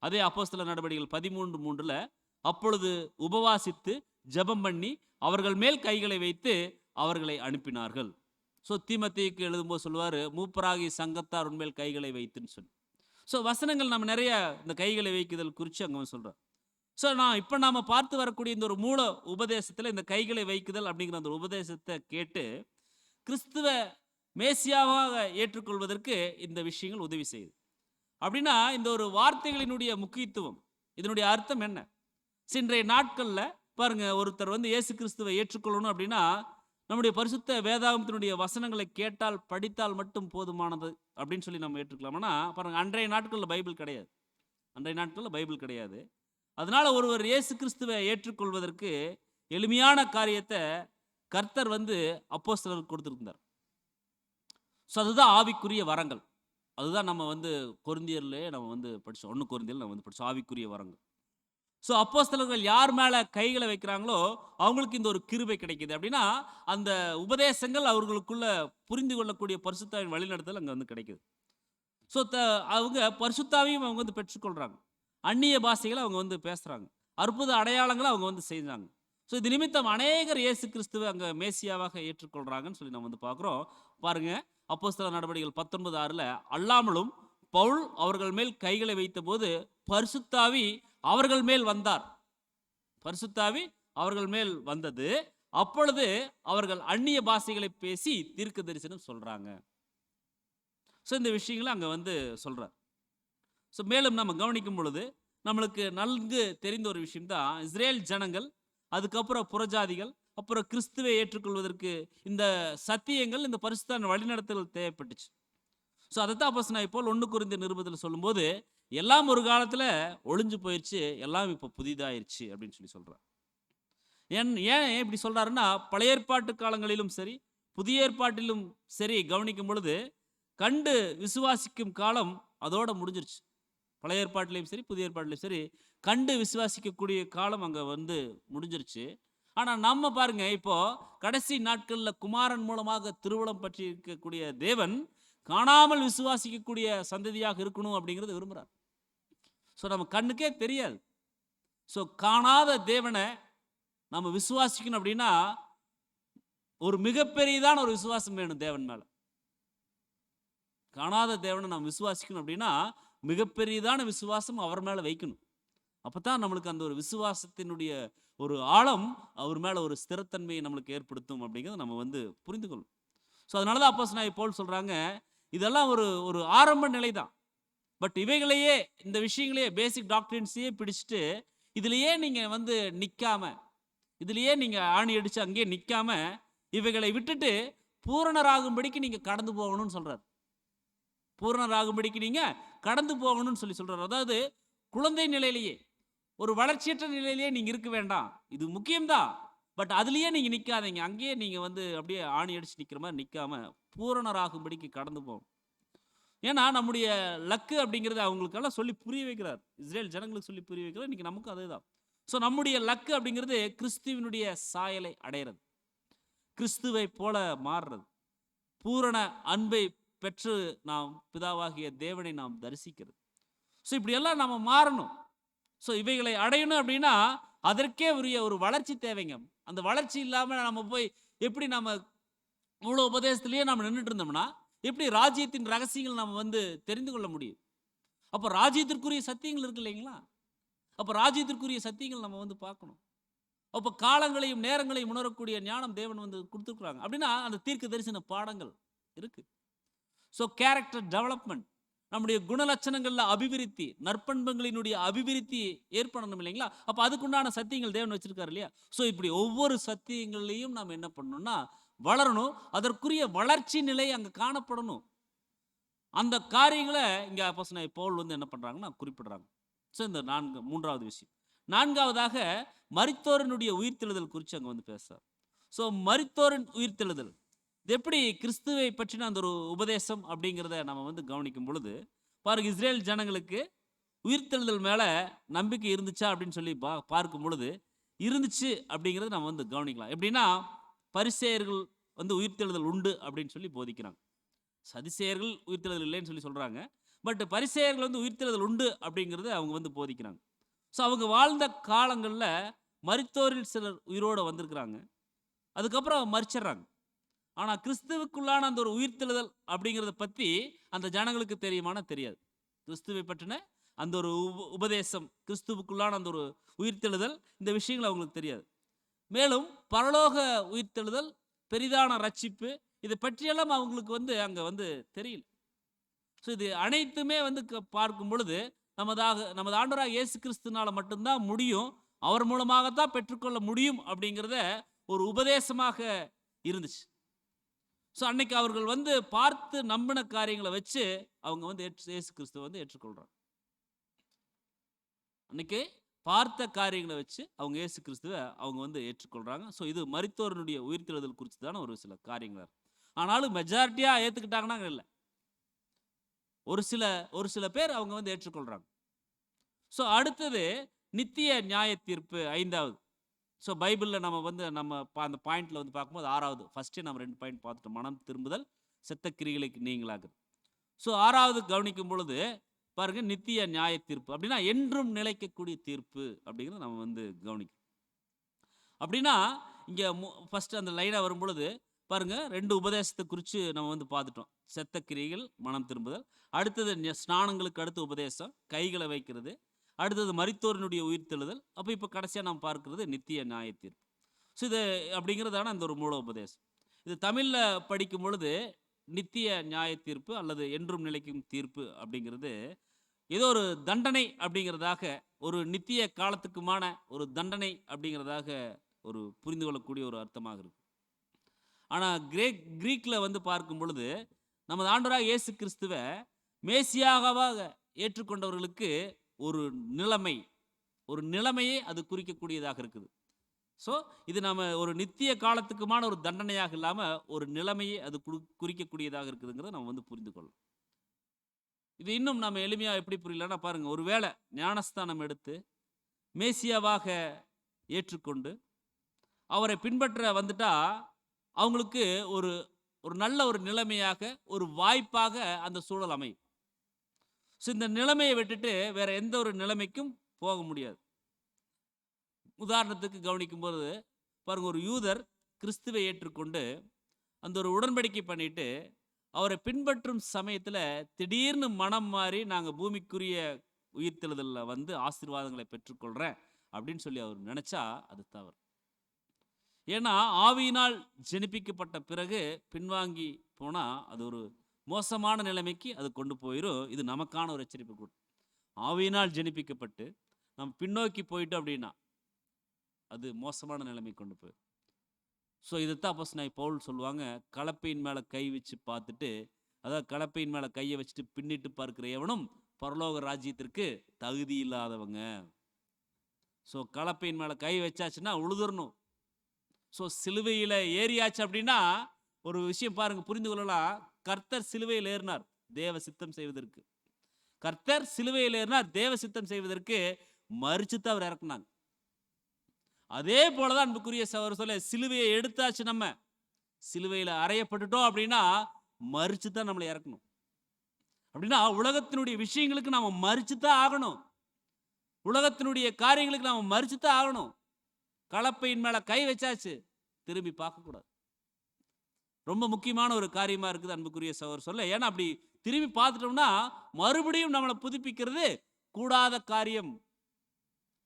அதே அப்போஸ்தலர் நடபடிகள் 13:3 அப்பொழுது உபவாசித்து ஜெபம் பண்ணி அவர்கள் மேல் கைகளை வைத்து அவர்களை அனுப்பினார்கள். ஸோ தீமோத்தேயுக்கு எழுதும்போது சொல்லுவார், மூப்பராகி சங்கத்தார் உன்மேல் கைகளை வைத்துன்னு சொல்லி. ஸோ வசனங்கள் நம்ம நிறைய இந்த கைகளை வைக்குதல் குறித்து அங்கே வந்து சொல்கிறோம். ஸோ இப்போ நாம் பார்த்து வரக்கூடிய இந்த ஒரு மூல உபதேசத்தில் இந்த கைகளை வைக்குதல் அப்படிங்கிற அந்த உபதேசத்தை கேட்டு கிறிஸ்துவ மேசியாவாக ஏற்றுக்கொள்வதற்கு இந்த விஷயங்கள் உதவி செய்யுது. அப்படின்னா இந்த ஒரு வார்த்தைகளினுடைய முக்கியத்துவம், இதனுடைய அர்த்தம் என்ன? இன்றைய நாட்களில் பாருங்க, ஒருத்தர் வந்து இயேசு கிறிஸ்துவை ஏற்றுக்கொள்ளணும் அப்படின்னா நம்முடைய பரிசுத்த வேதாகமத்தினுடைய வசனங்களை கேட்டால் படித்தால் மட்டும் போதுமானது அப்படின்னு சொல்லி நம்ம ஏற்றுக்கலாம்னா பாருங்க, அன்றைய நாட்களில் பைபிள் கிடையாது. அன்றைய நாட்களில் பைபிள் கிடையாது. அதனால ஒருவர் இயேசு கிறிஸ்துவை ஏற்றுக்கொள்வதற்கு எளிமையான காரியத்தை கர்த்தர் வந்து அப்போஸ்தலருக்கு கொடுத்திருந்தார். ஸோ அதுதான் ஆவிக்குரிய வரங்கள். அதுதான் நம்ம வந்து கொரிந்தியர்லே நம்ம வந்து படித்தோம். 1 கொரிந்தியர் நம்ம வந்து படித்தோம், ஆவிக்குரிய வரங்கள். ஸோ அப்போஸ்தலர்கள் யார் மேலே கைகளை வைக்கிறாங்களோ அவங்களுக்கு இந்த ஒரு கிருபை கிடைக்குது. அப்படின்னா அந்த உபதேசங்கள் அவர்களுக்குள்ள புரிந்து கொள்ளக்கூடிய பரிசுத்தாவின் வழிநடத்தல் அங்கே வந்து கிடைக்குது. ஸோ அவங்க பரிசுத்தாவையும் அவங்க வந்து பெற்றுக்கொள்கிறாங்க. அந்நிய பாஷைகளை அவங்க வந்து பேசுகிறாங்க. அற்புத அடையாளங்களை அவங்க வந்து செய்கிறாங்க. ஸோ இது நிமித்தம் அநேகர் இயேசு கிறிஸ்துவை அங்கே மேசியாவாக ஏற்றுக்கொள்கிறாங்கன்னு சொல்லி நம்ம வந்து பார்க்குறோம். பாருங்கள், அப்போஸ்தலர் நடவடிக்கைகள் 19:6 அல்லாமலும் பவுல் அவர்கள் மேல் கைகளை வைத்த போது பரிசுத்தாவி அவர்கள் மேல் வந்தார். பரிசுத்தாவி அவர்கள் மேல் வந்தது. அப்பொழுது அவர்கள் அந்நிய பாஷைகளை பேசி தீர்க்க தரிசனம் சொல்றாங்க. ஸோ இந்த விஷயங்களை அங்கே வந்து சொல்றார். ஸோ மேலும் நம்ம கவனிக்கும் பொழுது நம்மளுக்கு நன்கு தெரிந்த ஒரு விஷயம் தான், இஸ்ரேல் ஜனங்கள், அதுக்கப்புறம் புறஜாதிகள், அப்புறம் கிறிஸ்துவை ஏற்றுக்கொள்வதற்கு இந்த சத்தியங்கள், இந்த பரிசுத்தான வழிநடத்தல் தேவைப்பட்டுச்சு. ஸோ அதைத்தான் அப்போஸ்தலனாகிய பவுல் 1 கொரிந்தியர் நிருபத்தில் சொல்லும்போது, எல்லாம் ஒரு காலத்தில் ஒளிஞ்சு போயிடுச்சு, எல்லாம் இப்போ புதிதாயிருச்சு அப்படின்னு சொல்லி சொல்கிறார். ஏன் இப்படி சொல்கிறாருன்னா, பழைய ஏற்பாட்டு காலங்களிலும் சரி புதிய ஏற்பாட்டிலும் சரி கவனிக்கும் பொழுது கண்டு விசுவாசிக்கும் காலம் அதோட முடிஞ்சிருச்சு. பழைய ஏற்பாட்டிலையும் சரி புதிய ஏற்பாட்டிலையும் சரி கண்டு விசுவாசிக்கக்கூடிய காலம் அங்கே வந்து முடிஞ்சிருச்சு. ஆனால் நம்ம பாருங்க, இப்போ கடைசி நாட்களில் குமாரன் மூலமாக திருவுளம் பற்றி இருக்கக்கூடிய தேவன் காணாமல் விசுவாசிக்கக்கூடிய சந்ததியாக இருக்கணும் அப்படிங்கிறது விரும்புகிறார். ஸோ நம்ம கண்ணுக்கே தெரியாது. ஸோ காணாத தேவனை நம்ம விசுவாசிக்கணும் அப்படின்னா ஒரு மிகப்பெரியதான ஒரு விசுவாசம் வேணும் தேவன் மேலே. காணாத தேவனை நம்ம விசுவாசிக்கணும் அப்படின்னா மிகப்பெரியதான விசுவாசம் அவர் மேலே வைக்கணும். அப்போ தான் நம்மளுக்கு அந்த ஒரு விசுவாசத்தினுடைய ஒரு ஆழம் அவர் மேலே ஒரு ஸ்திரத்தன்மையை நம்மளுக்கு ஏற்படுத்தும் அப்படிங்கிறத நம்ம வந்து புரிந்து கொள்ளும். ஸோ அதனால தான் அப்போஸ்தலனாகிய பவுல் சொல்கிறாங்க, இதெல்லாம் ஒரு ஒரு ஆரம்ப நிலை தான். பட் இவைகளையே, இந்த விஷயங்களையே, பேசிக் டாக்டரின்ஸையே பிடிச்சிட்டு இதுலையே நீங்கள் வந்து நிற்காம, இதுலையே நீங்கள் ஆணி அடித்து அங்கேயே நிற்காம இவைகளை விட்டுட்டு பூரணராகும்படிக்கு நீங்கள் கடந்து போகணும்னு சொல்கிறார். பூரணராகும்படிக்கு நீங்கள் கடந்து போகணும்னு சொல்லி சொல்கிறார். அதாவது குழந்தை நிலையிலேயே, ஒரு வளர்ச்சியற்ற நிலையிலேயே நீங்கள் இருக்க வேண்டாம். இது முக்கியம்தான், பட் அதுலேயே நீங்கள் நிற்காதீங்க. அங்கேயே நீங்கள் வந்து அப்படியே ஆணி அடித்து நிற்கிற மாதிரி நிற்காம பூரணராகும்படிக்கு கடந்து போகணும். ஏன்னா நம்முடைய லக்கு அப்படிங்கிறது அவங்களுக்கெல்லாம் சொல்லி புரிய வைக்கிறார். இஸ்ரேல் ஜனங்களுக்கு சொல்லி புரிய வைக்கிறார். இன்றைக்கி நமக்கும் அதே தான். ஸோ நம்முடைய லக்கு அப்படிங்கிறது கிறிஸ்துவனுடைய சாயலை அடையிறது, கிறிஸ்துவை போல மாறுறது, பூரண அன்பை பெற்று நாம் பிதாவாகிய தேவனை நாம் தரிசிக்கிறது. ஸோ இப்படியெல்லாம் நம்ம மாறணும். ஸோ இவைகளை அடையணும் அப்படின்னா அதற்கே உரிய ஒரு வளர்ச்சி தேவைங்க. அந்த வளர்ச்சி இல்லாமல் நம்ம போய் எப்படி நம்ம இவ்வளோ உபதேசத்திலேயே நம்ம நின்றுட்டு இருந்தோம்னா எப்படி ராஜ்யத்தின் ரகசியங்கள் நம்ம வந்து தெரிந்து கொள்ள முடியும்? அப்போ ராஜ்யத்திற்குரிய சத்தியங்கள் இருக்கு இல்லைங்களா? அப்போ ராஜ்யத்திற்குரிய சத்தியங்கள் நம்ம வந்து பார்க்கணும். அப்போ காலங்களையும் நேரங்களையும் உணரக்கூடிய ஞானம் தேவன் வந்து கொடுத்துருக்குறாங்க. அப்படின்னா அந்த தீர்க்க தரிசன பாடங்கள் இருக்கு. ஸோ கேரக்டர் டெவலப்மெண்ட், நம்முடைய குணலட்சணங்களில் அபிவிருத்தி, நற்பண்பங்களினுடைய அபிவிருத்தி ஏற்படணும் இல்லைங்களா? அப்போ அதுக்குண்டான சத்தியங்கள் தேவன் வச்சிருக்காரு இல்லையா? ஸோ இப்படி ஒவ்வொரு சத்தியங்களையும் நாம் என்ன பண்ணணும்னா வளரணும். அதற்குரிய வளர்ச்சி நிலை அங்கே காணப்படணும். அந்த காரியங்களை இங்கே அப்போஸ்தலனாகிய பவுல் வந்து என்ன பண்ணுறாங்கன்னா குறிப்பிடுறாங்க. ஸோ இந்த மூன்றாவது விஷயம். நான்காவதாக மரித்தோரினுடைய உயிர்த்தெழுதல் குறித்து அங்கே வந்து பேசுகிறார். ஸோ மரித்தோரின் உயிர்த்தெழுதல் இது எப்படி கிறிஸ்துவை பற்றின அந்த ஒரு உபதேசம் அப்படிங்கிறத நம்ம வந்து கவனிக்கும் பொழுது பாருங்க, இஸ்ரேல் ஜனங்களுக்கு உயிர்த்தெழுதல் மேலே நம்பிக்கை இருந்துச்சா அப்படின்னு சொல்லி பார்க்கும் பொழுது இருந்துச்சு அப்படிங்கிறத நம்ம வந்து கவனிக்கலாம். எப்படின்னா பரிசேயர்கள் வந்து உயிர்த்தெழுதல் உண்டு அப்படின்னு சொல்லி போதிக்கிறாங்க. சதிசேயர்கள் உயிர்த்தெழுதல் இல்லைன்னு சொல்லி சொல்கிறாங்க. பட் பரிசேயர்கள் வந்து உயிர்த்தெழுதல் உண்டு அப்படிங்கிறத அவங்க வந்து போதிக்கிறாங்க. ஸோ அவங்க வாழ்ந்த காலங்களில் மரித்தோரில் சிலர் உயிரோடு வந்திருக்கிறாங்க, அதுக்கப்புறம் மரிச்சிடுறாங்க. ஆனால் கிறிஸ்துவுக்குள்ளான அந்த ஒரு உயிர்த்தெழுதல் அப்படிங்கிறத பற்றி அந்த ஜனங்களுக்கு தெரியுமானா தெரியாது. கிறிஸ்துவை பற்றின அந்த ஒரு உபதேசம், கிறிஸ்துவுக்குள்ளான அந்த ஒரு உயிர்த்தெழுதல், இந்த விஷயங்கள் அவங்களுக்கு தெரியாது. மேலும் பரலோக உயிர்த்தெழுதல், பெரிதான ரட்சிப்பு, இதை பற்றியெல்லாம் அவங்களுக்கு அங்கே தெரியல. ஸோ இது அனைத்துமே பார்க்கும் பொழுது நமது ஆண்டவராக இயேசு கிறிஸ்துனால மட்டும்தான் முடியும், அவர் மூலமாகத்தான் பெற்றுக்கொள்ள முடியும் அப்படிங்கிறத ஒரு உபதேசமாக இருந்துச்சு. ஸோ அன்னைக்கு அவர்கள் பார்த்து நம்பின காரியங்களை வச்சு அவங்க இயேசு கிறிஸ்துவை ஏற்றுக்கொள்றாங்க. அன்னைக்கு பார்த்த காரியங்களை வச்சு அவங்க இயேசு கிறிஸ்துவை அவங்க ஏற்றுக்கொள்றாங்க. ஸோ இது மரித்தோருடைய உயிர்த்தெழுதல் குறித்து தானே ஒரு சில காரியங்கள். ஆனாலும் மெஜாரிட்டியாக ஏற்றுக்கிட்டாங்கன்னா இல்லை, ஒரு சில பேர் அவங்க ஏற்றுக்கொள்றாங்க. ஸோ அடுத்தது நித்திய நியாய தீர்ப்பு, 5வது. ஸோ பைபிளில் நம்ம அந்த பாயிண்ட்ல பார்க்கும்போது 6வது. ஃபர்ஸ்டே நம்ம 2 பாயிண்ட் பார்த்துட்டோம், மனம் திரும்புதல், செத்த கிரிகளுக்கு நீங்களாகுது. ஸோ 6வது கவனிக்கும் பொழுது பாருங்க, நித்திய நியாய தீர்ப்பு அப்படின்னா என்றும் நிலைக்கக்கூடிய தீர்ப்பு அப்படிங்கிறத நம்ம கவனிக்கணும். அப்படின்னா இங்கே ஃபர்ஸ்ட் அந்த லைனாக வரும் பொழுது பாருங்க, 2 உபதேசத்தை குறித்து நம்ம பார்த்துட்டோம். செத்த கிரிகள், மனம் திரும்புதல். அடுத்தது ஸ்நானங்களுக்கு அடுத்த உபதேசம், கைகளை வைக்கிறது. அடுத்தது மரித்தோரினுடைய உயிர்த்தெழுதல். அப்போ இப்போ கடைசியாக நாம் பார்க்கிறது நித்திய நியாய தீர்ப்பு. ஸோ இது அப்படிங்கிறதான அந்த ஒரு மூல உபதேசம். இது தமிழில் படிக்கும் பொழுது நித்திய நியாய தீர்ப்பு அல்லது என்றும் நிலைக்கும் தீர்ப்பு அப்படிங்கிறது ஏதோ ஒரு தண்டனை அப்படிங்கிறதாக, ஒரு நித்திய காலத்துக்குமான ஒரு தண்டனை அப்படிங்கிறதாக ஒரு புரிந்து கொள்ளக்கூடிய ஒரு அர்த்தமாக இருக்கு. ஆனால் கிரீக்கில் பார்க்கும் பொழுது நமது ஆண்டவராக இயேசு கிறிஸ்துவை மேசியாவாக ஏற்றுக்கொண்டவர்களுக்கு ஒரு நிலைமையை அது குறிக்கக்கூடியதாக இருக்குது. ஸோ இது நம்ம ஒரு நித்திய காலத்துக்குமான ஒரு தண்டனையாக இல்லாமல் ஒரு நிலைமையை அது குறிக்கக்கூடியதாக இருக்குதுங்கிறத நம்ம புரிந்து கொள்ளலாம். இது இன்னும் நம்ம எளிமையாக எப்படி புரியலன்னா பாருங்கள், ஒரு வேளை ஞானஸ்தானம் எடுத்து மேசியாவாக ஏற்றுக்கொண்டு அவரை பின்பற்ற வந்துட்டா அவங்களுக்கு ஒரு நல்ல ஒரு நிலைமையாக, ஒரு வாய்ப்பாக அந்த சூழல் அமையும். ஸோ இந்த நிலைமையை விட்டுட்டு வேற எந்த ஒரு நிலைமைக்கும் போக முடியாது. உதாரணத்துக்கு கவனிக்கும் போது பாருங்க, ஒரு யூதர் கிறிஸ்துவை ஏற்றுக்கொண்டு அந்த ஒரு உடன்படிக்கை பண்ணிட்டு அவரை பின்பற்றும் சமயத்தில் திடீர்னு மனம் மாறி நாங்கள் பூமிக்குரிய உயிர்த்தெழுதலில் ஆசீர்வாதங்களை பெற்றுக்கொள்கிறேன் அப்படின்னு சொல்லி அவர் நினைச்சா அது தவறு. ஏன்னா ஆவியினால் ஜெனிப்பிக்கப்பட்ட பிறகு பின்வாங்கி போனால் அது ஒரு மோசமான நிலைமைக்கு அது கொண்டு போயிடும். இது நமக்கான ஒரு எச்சரிப்பு கூட. ஆவியினால் ஜெனிப்பிக்கப்பட்டு நம்ம பின்னோக்கி போயிட்டோம் அப்படின்னா அது மோசமான நிலைமை கொண்டு போயிடும். ஸோ இதைத்தான் அப்போஸ்தலனாகிய பவுல் சொல்லுவாங்க, கலப்பையின் மேலே கை வச்சு பார்த்துட்டு, அதாவது கலப்பையின் மேலே கையை வச்சுட்டு பின்னிட்டு பார்க்கிற எவனும் பரலோக ராஜ்யத்திற்கு தகுதி இல்லாதவங்க. ஸோ கலப்பையின் மேலே கை வச்சாச்சுன்னா உழுதுறணும். ஸோ சிலுவையில் ஏறியாச்சு அப்படின்னா ஒரு விஷயம் பாருங்க, புரிந்து கொள்ளலாம். கர்த்தர் சிலுவையில் ஏறினார் தேவ சித்தம் செய்வதற்கு. கர்த்தர் சிலுவையில் ஏறினார் தேவ சித்தம் செய்வதற்கு, மரிச்சுதான் அவர் இறக்குனாங்க. அதே போலதான் அன்புக்குரிய சகோதரர் சொல்ல, சிலுவையை எடுத்தாச்சு, நம்ம சிலுவையில் அறையப்பட்டுட்டோம் அப்படின்னா மரிச்சு தான் நம்மளை இறக்கணும். அப்படின்னா உலகத்தினுடைய விஷயங்களுக்கு நாம மரிச்சுதான் ஆகணும், உலகத்தினுடைய காரியங்களுக்கு நாம மரிச்சுதான் ஆகணும். கலப்பையின் மேல கை வச்சாச்சு, திரும்பி பார்க்க கூடாது. ரொம்ப முக்கியமான ஒரு காரியமா இருக்குது அன்புக்குரிய சகோதரர் சொல்ல. ஏன்னா அப்படி திரும்பி பார்த்துட்டோம்னா மறுபடியும் நம்மளை புதுப்பிக்கிறது கூடாத காரியம்,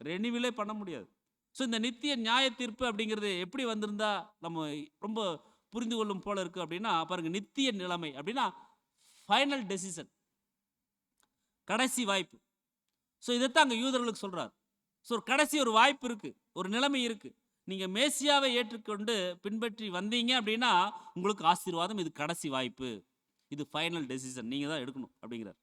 ரெனிவிலே பண்ண முடியாது. ஸோ இந்த நித்திய நியாய தீர்ப்பு அப்படிங்கிறது எப்படி வந்திருந்தா நம்ம ரொம்ப புரிந்து கொள்ளும் போல இருக்கு அப்படின்னா பாருங்க, நித்திய நிலைமை அப்படின்னா ஃபைனல் டெசிஷன், கடைசி வாய்ப்பு. ஸோ இதைத்தான் அங்கே யூதர்களுக்கு சொல்றாரு. ஸோ ஒரு கடைசி ஒரு வாய்ப்பு இருக்கு, ஒரு நிலைமை இருக்கு. நீங்க மேசியாவை ஏற்றுக்கொண்டு பின்பற்றி வந்தீங்க அப்படின்னா உங்களுக்கு ஆசீர்வாதம், இது கடைசி வாய்ப்பு, இது ஃபைனல் டெசிஷன், நீங்க தான் எடுக்கணும் அப்படிங்கிறார்.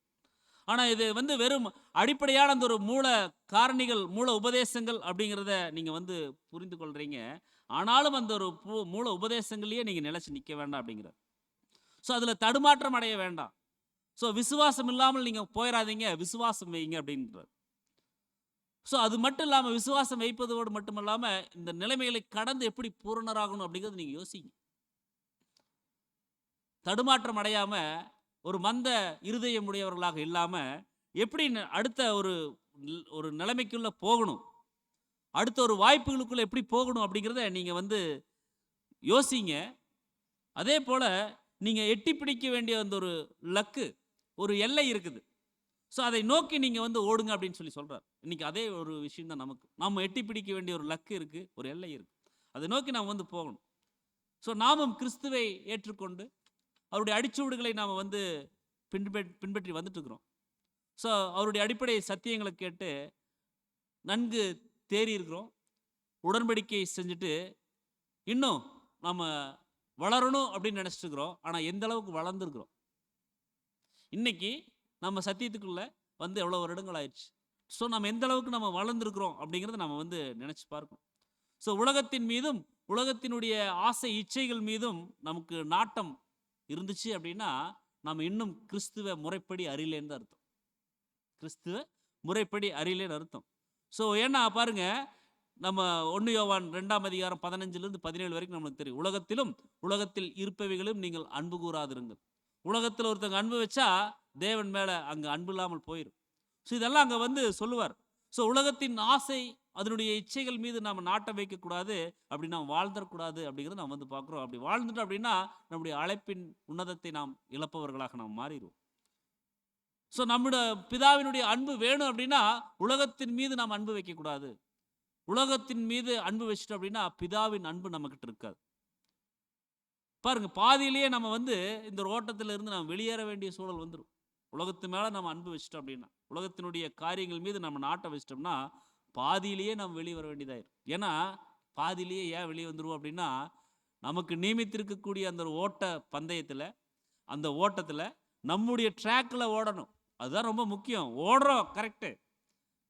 ஆனால் இது வெறும் அடிப்படையான அந்த ஒரு மூல காரணிகள், மூல உபதேசங்கள் அப்படிங்கிறத நீங்கள் புரிந்து கொள்கிறீங்க. ஆனாலும் அந்த ஒரு மூல உபதேசங்களையே நீங்கள் நிலைச்சு நிற்க வேண்டாம் அப்படிங்கிறார். ஸோ அதில் தடுமாற்றம் அடைய வேண்டாம். ஸோ விசுவாசம் இல்லாமல் நீங்கள் போயிடாதீங்க, விசுவாசம் வைங்க அப்படின்றார். ஸோ அது மட்டும் இல்லாமல் விசுவாசம் வைப்பதோடு மட்டும் இல்லாமல் இந்த நிலைமைகளை கடந்து எப்படி பூரணராகணும் அப்படிங்கிறது நீங்கள் யோசிங்க. தடுமாற்றம் அடையாமல் ஒரு மந்த இருதயம் உடையவர்களாக இல்லாமல் எப்படி அடுத்த ஒரு நிலைமைக்குள்ள போகணும், அடுத்த ஒரு வாய்ப்புகளுக்குள்ள எப்படி போகணும் அப்படிங்கிறத நீங்கள் யோசிங்க. அதே போல் நீங்கள் எட்டி பிடிக்க வேண்டிய அந்த ஒரு லக்கு, ஒரு எல்லை இருக்குது. ஸோ அதை நோக்கி நீங்கள் வந்து ஓடுங்க அப்படின்னு சொல்கிறார். இன்னைக்கு அதே ஒரு விஷயம் தான் நமக்கு. நம்ம எட்டி பிடிக்க வேண்டிய ஒரு லக்கு இருக்குது, ஒரு எல்லை இருக்குது. அதை நோக்கி நாம் வந்து போகணும். ஸோ நாமும் கிறிஸ்துவை ஏற்றுக்கொண்டு அவருடைய அடிச்சுவடுகளை நாம் வந்து பின்பற்றி வந்துட்டு இருக்கிறோம். ஸோ அவருடைய அடிப்படை சத்தியங்களை கேட்டு நன்கு தேறி இருக்கிறோம். உடன்படிக்கை செஞ்சுட்டு இன்னும் நம்ம வளரணும் அப்படின்னு நினச்சிட்டு இருக்கிறோம். ஆனால் எந்த அளவுக்கு வளர்ந்துருக்கிறோம்? இன்னைக்கு நம்ம சத்தியத்துக்குள்ள வந்து எவ்வளோ வருடங்கள் ஆயிடுச்சு. ஸோ நம்ம எந்த அளவுக்கு நம்ம வளர்ந்துருக்கிறோம் அப்படிங்கிறத நம்ம வந்து நினச்சி பார்க்கணும். ஸோ உலகத்தின் மீதும் உலகத்தினுடைய ஆசை இச்சைகள் மீதும் நமக்கு நாட்டம் இருந்துச்சு அப்படின்னா நம்ம இன்னும் கிறிஸ்துவ முறைப்படி அறியலேன்னு தான் அர்த்தம். கிறிஸ்துவ முறைப்படி அறியலேன்னு அர்த்தம். ஸோ ஏன்னா பாருங்க, நம்ம 1 யோவான் 2ஆம் அதிகாரம் 15லிருந்து 17 வரைக்கும் நம்மளுக்கு தெரியும். உலகத்திலும் உலகத்தில் இருப்பவைகளும் நீங்கள் அன்பு கூறாதிருங்கள். உலகத்தில் ஒருத்தங்க அன்பு வச்சா தேவன் மேலே அங்கே அன்பு இல்லாமல் போயிடும். ஸோ இதெல்லாம் அங்கே வந்து சொல்லுவார். ஸோ உலகத்தின் ஆசை அதனுடைய இச்சைகள் மீது நாம் நாட்டம் வைக்கக்கூடாது, அப்படி நாம் வாழ்ந்துடக்கூடாது அப்படிங்கிறத நாம் வந்து பார்க்குறோம். அப்படி வாழ்ந்துட்டோம் அப்படின்னா நம்முடைய அழைப்பின் உன்னதத்தை நாம் இழப்பவர்களாக நாம் மாறிடுவோம். ஸோ நம்முடைய பிதாவினுடைய அன்பு வேணும் அப்படின்னா உலகத்தின் மீது நாம் அன்பு வைக்கக்கூடாது. உலகத்தின் மீது அன்பு வச்சுட்டோம் அப்படின்னா பிதாவின் அன்பு நம்மக்கிட்ட இருக்காது. பாருங்க, பாதியிலேயே நம்ம வந்து இந்த ஓட்டத்தில் இருந்து நம்ம வெளியேற வேண்டிய சூழல் வந்துடும். உலகத்து மேலே நம்ம அன்பு வச்சிட்டோம் அப்படின்னா, உலகத்தினுடைய காரியங்கள் மீது நம்ம நாட்டை வச்சிட்டோம்னா பாதியிலேயே நம்ம வெளியே வர வேண்டியதாயிரும். ஏன்னா பாதியிலேயே ஏன் வெளியே வந்துடுவோம் அப்படின்னா, நமக்கு நியமித்திருக்கக்கூடிய அந்த ஓட்ட பந்தயத்தில், அந்த ஓட்டத்தில் நம்முடைய ட்ராக்கில் ஓடணும். அதுதான் ரொம்ப முக்கியம். ஓடுறோம் கரெக்டு,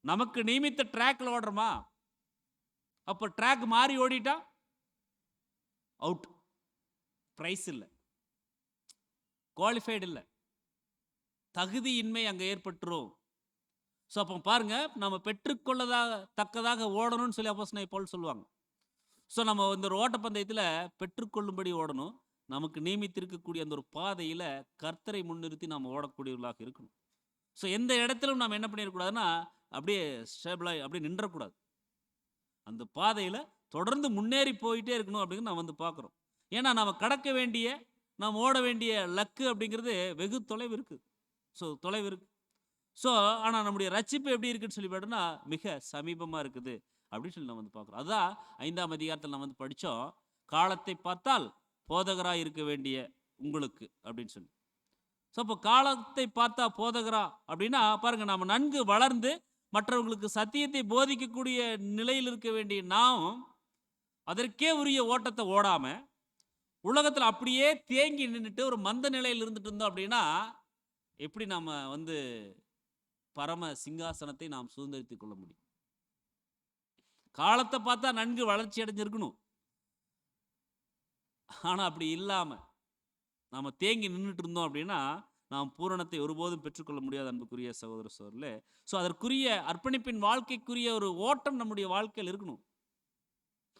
நமக்கு நியமித்த ட்ராக்கில் ஓடுறோமா? அப்போ ட்ராக் மாறி ஓடிட்டா அவுட், ப்ரைஸ் இல்லை, குவாலிஃபைடு இல்லை, தகுதியின்மை அங்கே ஏற்பட்டுரும். ஸோ அப்போ பாருங்க, நம்ம தக்கதாக ஓடணும்னு சொல்லி அப்போஸ்தலனாகிய பவுல் சொல்லுவாங்க. ஸோ நம்ம இந்த ஒரு ஓட்டப்பந்தயத்தில் பெற்றுக்கொள்ளும்படி ஓடணும். நமக்கு நியமித்திருக்கக்கூடிய அந்த ஒரு பாதையில் கர்த்தரை முன்னிறுத்தி நாம் ஓடக்கூடியவர்களாக இருக்கணும். ஸோ எந்த இடத்திலும் நாம் என்ன பண்ணிடக்கூடாதுன்னா அப்படியே ஸ்டேபிளாக அப்படியே நின்றக்கூடாது. அந்த பாதையில் தொடர்ந்து முன்னேறி போயிட்டே இருக்கணும் அப்படிங்கிறது நாம் வந்து பார்க்குறோம். ஏன்னா நம்ம கடக்க வேண்டிய, நாம் ஓட வேண்டிய லக்கு அப்படிங்கிறது வெகு தொலைவு இருக்குது. ஸோ தொலைவு இருக்குது. ஸோ ஆனால் நம்முடைய ரட்சிப்பு எப்படி இருக்குன்னு சொல்லி பார்த்தோம்னா மிக சமீபமாக இருக்குது அப்படின்னு சொல்லி நம்ம வந்து பார்க்குறோம். அதுதான் 5ஆம் அதிகாரத்தில் நம்ம வந்து படித்தோம், காலத்தை பார்த்தால் போதகராக இருக்க வேண்டிய உங்களுக்கு அப்படின்னு சொல்லி. ஸோ அப்போ காலத்தை பார்த்தா போதகரா அப்படின்னா பாருங்கள், நாம் நன்கு வளர்ந்து மற்றவங்களுக்கு சத்தியத்தை போதிக்கக்கூடிய நிலையில் இருக்க வேண்டிய நாம் அதற்கே உரிய ஓட்டத்தை ஓடாமல் உலகத்தில் அப்படியே தேங்கி நின்றுட்டு ஒரு மந்த நிலையில் இருந்துட்டு இருந்தோம் அப்படின்னா எப்படி நாம் வந்து பரம சிங்காசனத்தை நாம் சுதந்திரித்துக் கொள்ள முடியும்? காலத்தை பார்த்தா நன்கு வளர்ச்சி அடைஞ்சிருக்கணும். ஆனால் அப்படி இல்லாமல் நாம் தேங்கி நின்றுட்டு இருந்தோம் அப்படின்னா நாம் பூரணத்தை ஒருபோதும் பெற்றுக்கொள்ள முடியாது அன்புக்குரிய சகோதர சகோதரர்களே. ஸோ அதற்குரிய அர்ப்பணிப்பின் வாழ்க்கைக்குரிய ஒரு ஓட்டம் நம்முடைய வாழ்க்கையில் இருக்கணும்.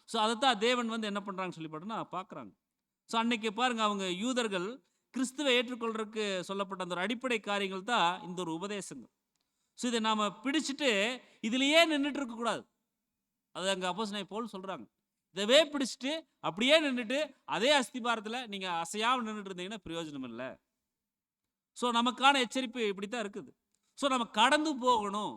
ஸோ அதைத்தான் தேவன் வந்து என்ன பண்ணுறாங்கன்னு சொல்லி பார்த்தோன்னா பார்க்குறாங்க. ஸோ அன்னைக்கு பாருங்கள், அவங்க யூதர்கள் கிறிஸ்துவை ஏற்றுக்கொள்றதுக்கு சொல்லப்பட்ட அந்த ஒரு அடிப்படை காரியங்கள் தான் இந்த ஒரு உபதேசங்கள். ஸோ இதை நாம் பிடிச்சிட்டு இதிலேயே நின்றுட்டு இருக்கக்கூடாது. அது அங்கே அப்போஸ்தலனாகிய பவுல் சொல்கிறாங்க, இதவே பிடிச்சிட்டு அப்படியே நின்றுட்டு அதே அஸ்திபாரத்தில் நீங்கள் அசையாமல் நின்றுட்டு இருந்தீங்கன்னா பிரயோஜனம் இல்லை. ஸோ நமக்கான எச்சரிப்பு இப்படி தான் இருக்குது. ஸோ நம்ம கடந்து போகணும்.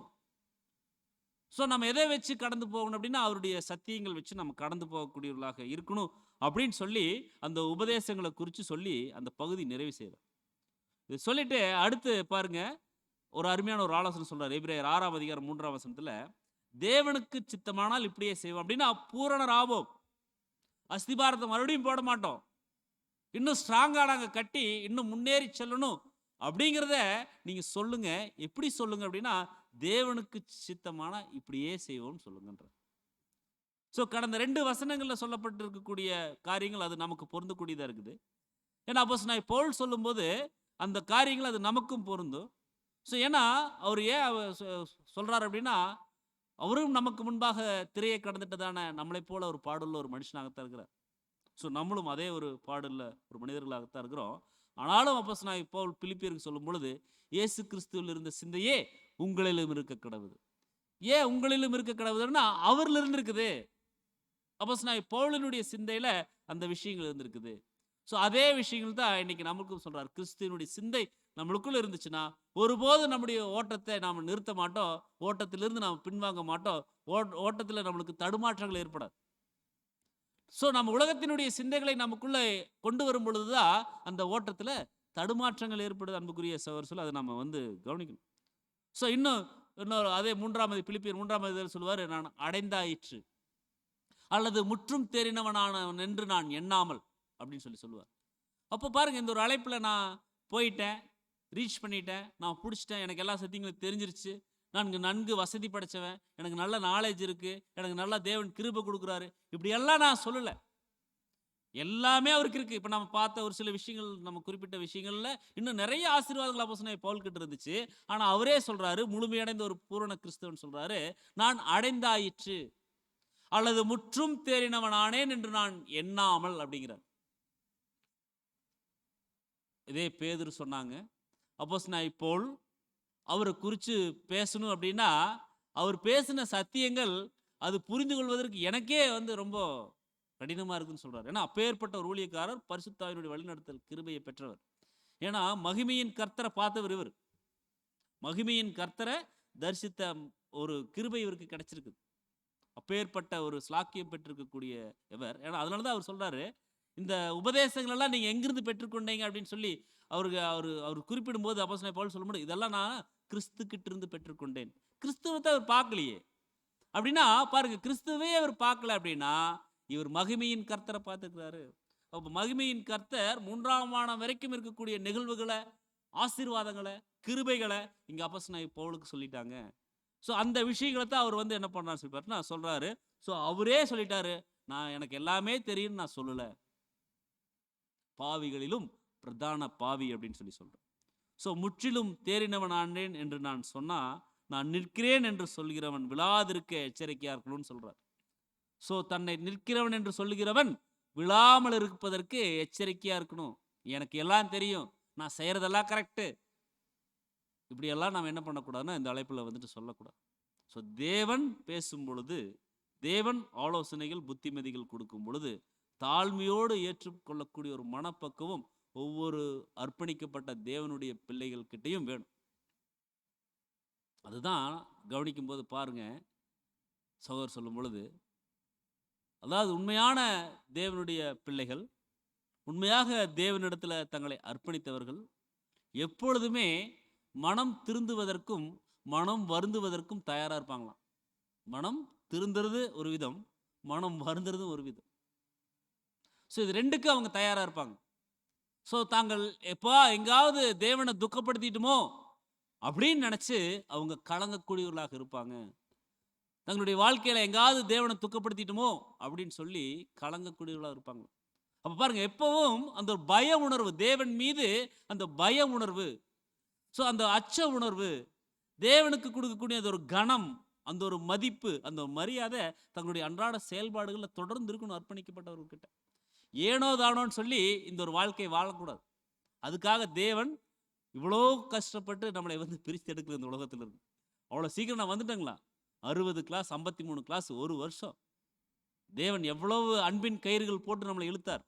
ஸோ நம்ம எதை வச்சு கடந்து போகணும் அப்படின்னா அவருடைய சத்தியங்கள் வச்சு நம்ம கடந்து போகக்கூடியவர்களாக இருக்கணும் அப்படின்னு சொல்லி அந்த உபதேசங்களை குறித்து சொல்லி அந்த பகுதி நிறைவு செய்கிறார். இது சொல்லிட்டு அடுத்து பாருங்க, ஒரு அருமையான ஒரு ஆலோசனை சொல்றார். எபிரேயர் 6ஆம் அதிகாரம் 3ஆம் வசனத்தில், தேவனுக்கு சித்தமானால் இப்படியே செய்வோம் அப்படின்னா பூரணர் ஆவோம். அஸ்திபாரத்தை மறுபடியும் போட மாட்டோம். இன்னும் ஸ்ட்ராங்காக நாங்கள் கட்டி இன்னும் முன்னேறி செல்லணும் அப்படிங்கிறத நீங்கள் சொல்லுங்க. எப்படி சொல்லுங்க அப்படின்னா தேவனுக்கு சித்தமான இப்படியே செய்வோம்னு சொல்லுங்கன்ற. ஸோ கடந்த 2 வசனங்களில் சொல்லப்பட்டு இருக்கக்கூடிய காரியங்கள் அது நமக்கு பொருந்தக்கூடியதாக இருக்குது. ஏன்னா அப்போஸ்தலனாகிய பவுல் சொல்லும்போது அந்த காரியங்கள் அது நமக்கும் பொருந்தும். ஸோ ஏன்னா அவர் ஏன் சொல்கிறார் அப்படின்னா அவரும் நமக்கு முன்பாக திரையை கடந்துட்டதான நம்மளை போல ஒரு பாடுள்ள ஒரு மனுஷனாகத்தான் இருக்கிறார். ஸோ நம்மளும் அதே ஒரு பாடுள்ள ஒரு மனிதர்களாகத்தான் இருக்கிறோம். ஆனாலும் அப்போஸ்தலனாகிய பவுல் பிலிப்பியருக்கு சொல்லும் பொழுது இயேசு கிறிஸ்துவில் இருந்த சிந்தையே உங்களிலும் இருக்க கடவுது. ஏன் உங்களிலும் இருக்க கடவுதுன்னா அவரில் இருந்து இருக்குது. அப்போஸ்தலனாகிய பவுலினுடைய சிந்தையில் அந்த விஷயங்கள் இருந்திருக்குது. ஸோ அதே விஷயங்கள் தான் இன்னைக்கு நமக்கும் சொல்கிறார். கிறிஸ்துவனுடைய சிந்தை நம்மளுக்குள்ள இருந்துச்சுன்னா ஒருபோதும் நம்முடைய ஓட்டத்தை நாம் நிறுத்த மாட்டோம். ஓட்டத்திலிருந்து நாம் பின்வாங்க மாட்டோம். ஓட்டத்தில் நம்மளுக்கு தடுமாற்றங்கள் ஏற்படாது. ஸோ நம்ம உலகத்தினுடைய சிந்தைகளை நமக்குள்ள கொண்டு வரும் பொழுது தான் அந்த ஓட்டத்தில் தடுமாற்றங்கள் ஏற்படுது. அன்புக்குரிய சகோதரர்களே, அதை நம்ம வந்து கவனிக்கணும். ஸோ இன்னொரு அதே பிலிப்பியர் 3 சொல்லுவார், நான் அடைந்தாயிற்று அல்லது முற்றும் தேறினவனானவன் என்று நான் எண்ணாமல் அப்படின்னு சொல்லுவார். அப்போ பாருங்க, இந்த ஒரு அழைப்பில் நான் போயிட்டேன், ரீச் பண்ணிட்டேன், நான் பிடிச்சிட்டேன், எனக்கு எல்லா சத்தியங்களும் தெரிஞ்சிருச்சு, நான் நன்கு வசதி படைச்சவன், எனக்கு நல்ல நாலேஜ் இருக்கு, எனக்கு நல்லா தேவன் கிருபை கொடுக்குறாரு, இப்படியெல்லாம் நான் சொல்லலை. எல்லாமே அவருக்கு இருக்கு. இப்போ நம்ம பார்த்த ஒரு சில விஷயங்கள், நம்ம குறிப்பிட்ட விஷயங்கள்ல இன்னும் நிறைய ஆசீர்வாதங்கள் அப்போஸ்தலனாகிய பவுல் கிட்ட இருந்துச்சு. ஆனா அவரே சொல்றாரு, முழுமையடைந்த ஒரு பூரண கிறிஸ்தவன் சொல்றாரு, நான் அடைந்தாயிற்று அல்லது முற்றும் தேறினவன் ஆனேன் என்று நான் எண்ணாமல் அப்படிங்கிறார். இதே பேதுரு சொன்னாங்க. அப்போஸ்தலனாகிய பவுல் அவரை குறித்து பேசணும் அப்படின்னா, அவர் பேசின சத்தியங்கள் அது புரிந்து கொள்வதற்கு எனக்கே வந்து ரொம்ப கடினமாக இருக்குன்னு சொல்றாரு. ஏன்னா அப்பேற்பட்ட ஒரு ஊழியக்காரர், பரிசுத்த ஆவியினுடைய வழிநடத்தல் கிருபையை பெற்றவர். ஏன்னா மகிமையின் கர்த்தரை பார்த்தவர் இவர். மகிமையின் கர்த்தரை தரிசித்த ஒரு கிருபை இவருக்கு கிடைச்சிருக்கு. அப்பேற்பட்ட ஒரு ஸ்லாக்கியம் பெற்றிருக்கக்கூடிய இவர். ஏன்னா அதனால தான் அவர் சொல்றாரு, இந்த உபதேசங்கள் எல்லாம் நீங்க எங்கிருந்து பெற்றுக்கொண்டீங்க அப்படின்னு சொல்லி அவர் குறிப்பிடும் போது அப்போஸ்தலனாகிய பவுல் சொல்லும்போது, இதெல்லாம் நான் கிறிஸ்து கிட்ட இருந்து பெற்றுக்கொண்டேன். கிறிஸ்துவத்தை அவர் பார்க்கலையே அப்படின்னா, பாருங்க, கிறிஸ்துவே அவர் பார்க்கல அப்படின்னா இவர் மகிமையின் கர்த்தரை பார்த்துக்கிறாரு. அப்போ மகிமையின் கர்த்தர் 3ஆம் வானம் வரைக்கும் இருக்கக்கூடிய நிகழ்வுகளை, ஆசீர்வாதங்களை, கிருபைகளை இங்க அப்போஸ்தலனாகிய பவுலுக்கு சொல்லிட்டாங்க. ஸோ அந்த விஷயங்களை தான் அவர் வந்து என்ன பண்ணான்னு சொல்றாரு. ஸோ அவரே சொல்லிட்டாரு, நான் எனக்கு எல்லாமே தெரியும், நான் சொல்லலை, பாவிகளிலும் பிரதான பாவி அப்படின்னு சொல்றேன். ஸோ முற்றிலும் தேறினவன் ஆனேன் என்று நான் சொன்னா, நான் நிற்கிறேன் என்று சொல்கிறவன் விழாதிருக்க எச்சரிக்கையா இருக்கணும்னு சொல்றார். ஸோ தன்னை நிற்கிறவன் என்று சொல்லுகிறவன் விழாமல் இருப்பதற்கு எச்சரிக்கையா இருக்கணும். எனக்கு எல்லாம் தெரியும், நான் செய்யறதெல்லாம் கரெக்டு, இப்படியெல்லாம் நாம் என்ன பண்ணக்கூடாதுன்னா இந்த அழைப்பில் வந்துட்டு சொல்லக்கூடாது. ஸோ தேவன் பேசும் பொழுது, தேவன் ஆலோசனைகள், புத்திமதிகள் கொடுக்கும் பொழுது தாழ்மையோடு ஏற்றுக்கொள்ளக்கூடிய ஒரு மனப்பக்குவம் ஒவ்வொரு அர்ப்பணிக்கப்பட்ட தேவனுடைய பிள்ளைகள் கிட்டையும் வேணும். அதுதான் கவனிக்கும் போது பாருங்க, சகோதரர் சொல்லும் பொழுது, அதாவது உண்மையான தேவனுடைய பிள்ளைகள், உண்மையாக தேவனிடத்தில் தங்களை அர்ப்பணித்தவர்கள் எப்பொழுதுமே மனம் திருந்துவதற்கும் மனம் வருந்துவதற்கும் தயாராக இருப்பாங்களாம். மனம் திருந்துறது ஒரு விதம், மனம் வருந்துறது ஒரு விதம். ஸோ இது ரெண்டுக்கும் அவங்க தயாராக இருப்பாங்க. ஸோ தாங்கள் எப்போ எங்காவது தேவனை துக்கப்படுத்திட்டுமோ அப்படின்னு நினச்சி அவங்க கலங்கக்கூடியவர்களாக இருப்பாங்க. தங்களுடைய வாழ்க்கையில் எங்காவது தேவனை துக்கப்படுத்திட்டுமோ அப்படின்னு சொல்லி கலங்கக்கூடியவர்களாக இருப்பாங்க. அப்போ பாருங்க, எப்பவும் அந்த ஒரு பய உணர்வு, தேவன் மீது அந்த பய உணர்வு, ஸோ அந்த அச்ச உணர்வு, தேவனுக்கு கொடுக்கக்கூடிய அந்த ஒரு கணம், அந்த ஒரு மதிப்பு, அந்த ஒரு மரியாதை தங்களுடைய அன்றாட செயல்பாடுகளில் தொடர்ந்து இருக்கணும் அர்ப்பணிக்கப்பட்டவர்கிட்ட. ஏனோ தானோன்னு சொல்லி இந்த ஒரு வாழ்க்கையை வாழக்கூடாது. அதுக்காக தேவன் இவ்வளோ கஷ்டப்பட்டு நம்மளை வந்து பிரித்து எடுக்கல இந்த உலகத்திலிருந்து. அவ்வளோ சீக்கிரம் நான் வந்துட்டேங்களா? 60 கிளாஸ், 53 கிளாஸ், ஒரு வருஷம் தேவன் எவ்வளவு அன்பின் கயிறுகள் போட்டு நம்மளை இழுத்தார்.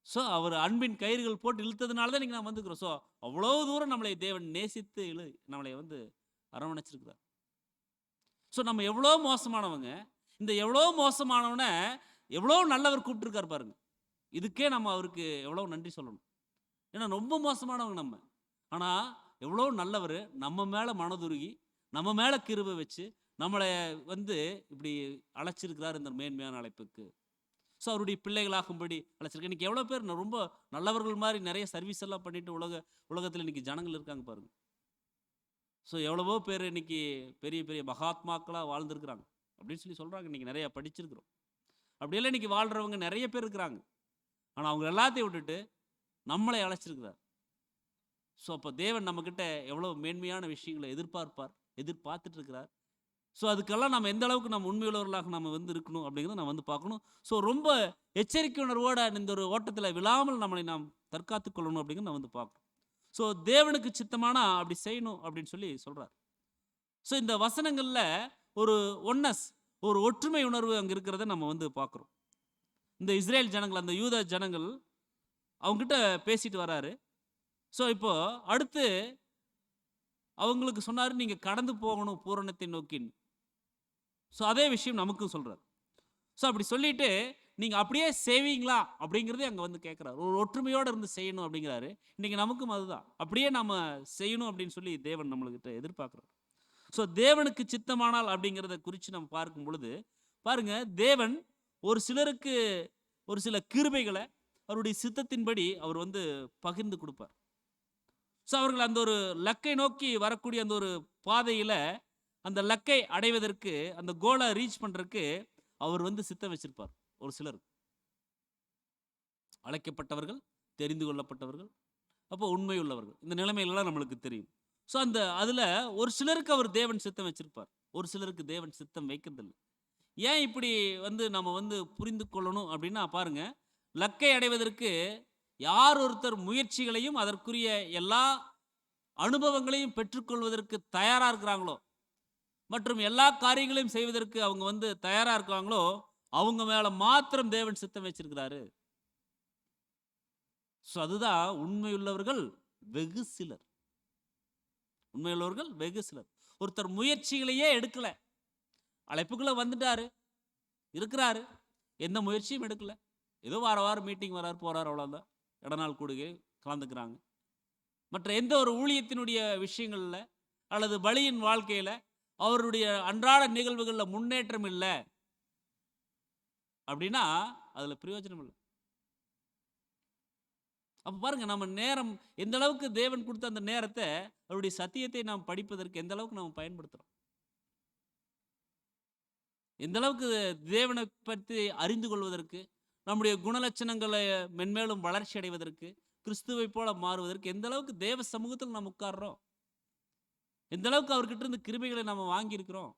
ஸோ அவர் அன்பின் கயிறுகள் போட்டு இழுத்ததுனால தான் நான் வந்துக்கிறோம். ஸோ அவ்வளோ தூரம் நம்மளை தேவன் நேசித்து நம்மளை வந்து அரவணைச்சிருக்கிறார். ஸோ நம்ம எவ்வளோ மோசமானவங்க, இந்த எவ்வளோ மோசமானவனை எவ்வளோ நல்லவர் கூப்பிட்டுருக்கார் பாருங்க. இதுக்கே நம்ம அவருக்கு எவ்வளோ நன்றி சொல்லணும். ஏன்னா ரொம்ப மோசமானவங்க நம்ம, ஆனால் எவ்வளோ நல்லவர் நம்ம மேலே மனதுருகி, நம்ம மேலே கிருபை வச்சு நம்மளை வந்து இப்படி அழைச்சிருக்கிறார் இந்த மேன்மையான அழைப்புக்கு. ஸோ அவருடைய பிள்ளைகளாகும்படி அழைச்சிருக்கேன். இன்றைக்கி எவ்வளோ பேர் ரொம்ப நல்லவர்கள் மாதிரி நிறைய சர்வீஸ் எல்லாம் பண்ணிட்டு உலகத்தில் இன்றைக்கி ஜனங்கள் இருக்காங்க பாருங்க. ஸோ எவ்வளவோ பேர் இன்றைக்கி பெரிய பெரிய மகாத்மாக்களாக வாழ்ந்துருக்குறாங்க அப்படின்னு சொல்கிறாங்க. இன்றைக்கி நிறையா படிச்சிருக்கிறோம். அப்படியெல்லாம் இன்றைக்கி வாழ்கிறவங்க நிறைய பேர் இருக்கிறாங்க. ஆனால் அவங்க எல்லாத்தையும் விட்டுட்டு நம்மளை அழைச்சிருக்கிறார். ஸோ அப்போ தேவன் நம்மக்கிட்ட எவ்வளோ மேன்மையான விஷயங்களை எதிர்பார்த்துட்டு இருக்கிறார். ஸோ அதுக்கெல்லாம் நம்ம எந்த அளவுக்கு நம்ம உண்மையுள்ளவர்களாக நம்ம வந்து இருக்கணும் அப்படிங்கிறத நம்ம வந்து பார்க்கணும். ஸோ ரொம்ப எச்சரிக்கை உணர்வோடு இந்த ஒரு ஓட்டத்தில் விழாமல் நம்மளை நாம் தற்காத்து கொள்ளணும் அப்படிங்கிறத நம்ம வந்து பார்க்கணும். ஸோ தேவனுக்கு சித்தமானா அப்படி செய்யணும் அப்படின்னு சொல்கிறார். ஸோ இந்த வசனங்களில் ஒரு ஒன்னஸ், ஒரு ஒற்றுமை உணர்வு அங்கே இருக்கிறத நம்ம வந்து பார்க்குறோம். இந்த இஸ்ரேல் ஜனங்கள், அந்த யூத ஜனங்கள் அவங்ககிட்ட பேசிட்டு வராரு. ஸோ இப்போ அடுத்து அவங்களுக்கு சொன்னாரு, நீங்க கடந்து போகணும் பூரணத்தை நோக்கின்னு. ஸோ அதே விஷயம் நமக்கும் சொல்றாரு. ஸோ அப்படி சொல்லிட்டு, நீங்க அப்படியே செய்வீங்களா? அப்படிங்கிறதே அங்க வந்து கேட்கிறாரு. ஒரு ஒற்றுமையோட இருந்து செய்யணும் அப்படிங்கிறாரு. இன்னைக்கு நமக்கும் அதுதான். அப்படியே நாம செய்யணும் அப்படின்னு சொல்லி தேவன் நம்மளுகிட்ட எதிர்பார்க்கிறார். ஸோ தேவனுக்கு சித்தமானால் அப்படிங்கிறத குறித்து நம்ம பார்க்கும் பொழுது, பாருங்க தேவன் ஒரு சிலருக்கு ஒரு சில கிருபைகளை அவருடைய சித்தத்தின்படி அவர் வந்து பகிர்ந்து கொடுப்பார். ஸோ அவர்கள் அந்த ஒரு லக்கை நோக்கி வரக்கூடிய அந்த ஒரு பாதையில அந்த லக்கை அடைவதற்கு, அந்த கோலை ரீச் பண்றதுக்கு அவர் வந்து சித்தம் வச்சிருப்பார். ஒரு சிலர் அழைக்கப்பட்டவர்கள், தெரிந்து கொள்ளப்பட்டவர்கள், அப்போ உண்மை உள்ளவர்கள். இந்த நிலைமையெல்லாம் நம்மளுக்கு தெரியும். ஸோ அந்த அதுல ஒரு சிலருக்கு அவர் தேவன் சித்தம் வச்சிருப்பார். ஒரு சிலருக்கு தேவன் சித்தம் வைக்கிறதில்லை. ஏன் இப்படி வந்து நம்ம வந்து புரிந்து கொள்ளணும் அப்படின்னா பாருங்க, லக்கை அடைவதற்கு யார் ஒருத்தர் முயற்சிகளையும் அதற்குரிய எல்லா அனுபவங்களையும் பெற்றுக்கொள்வதற்கு தயாரா இருக்கிறாங்களோ, மற்றும் எல்லா காரியங்களையும் செய்வதற்கு அவங்க வந்து தயாரா இருக்காங்களோ, அவங்க மேல மாத்திரம் தேவன் சித்தம் வச்சிருக்கிறாரு. ஸோ அதுதான் உண்மையுள்ளவர்கள் வெகு சிலர். உண்மையுள்ளவர்கள் வெகு சிலர். ஒருத்தர் முயற்சிகளையே எடுக்கல, அழைப்புக்குள்ள வந்துட்டாரு, இருக்கிறாரு, எந்த முயற்சியும் எடுக்கல, ஏதோ வார வாரம் மீட்டிங் வராரு போறாரு, அவ்வளோதான். இடநாள் கூடுகை கலந்துக்கிறாங்க. மற்ற எந்த ஒரு ஊழியத்தினுடைய விஷயங்கள்ல அல்லது பலியின் வாழ்க்கையில அவருடைய அன்றாட நிகழ்வுகளில் முன்னேற்றம் இல்லை அப்படின்னா அதுல பிரயோஜனம் இல்லை. அப்ப பாருங்க, நம்ம நேரம் எந்த அளவுக்கு தேவன் கொடுத்த அந்த நேரத்தை அவருடைய சத்தியத்தை நாம் படிப்பதற்கு எந்த அளவுக்கு நாம் பயன்படுத்துறோம், எந்த அளவுக்கு தேவனை பற்றி அறிந்து கொள்வதற்கு, நம்முடைய குணலட்சணங்களை மென்மேலும் வளர்ச்சி அடைவதற்கு, கிறிஸ்துவை போல மாறுவதற்கு எந்த அளவுக்கு தேவ சமூகத்தில் நாம் உட்கார்றோம், எந்த அளவுக்கு அவர்கிட்ட இருந்து கிருபைகளை நம்ம வாங்கியிருக்கிறோம்.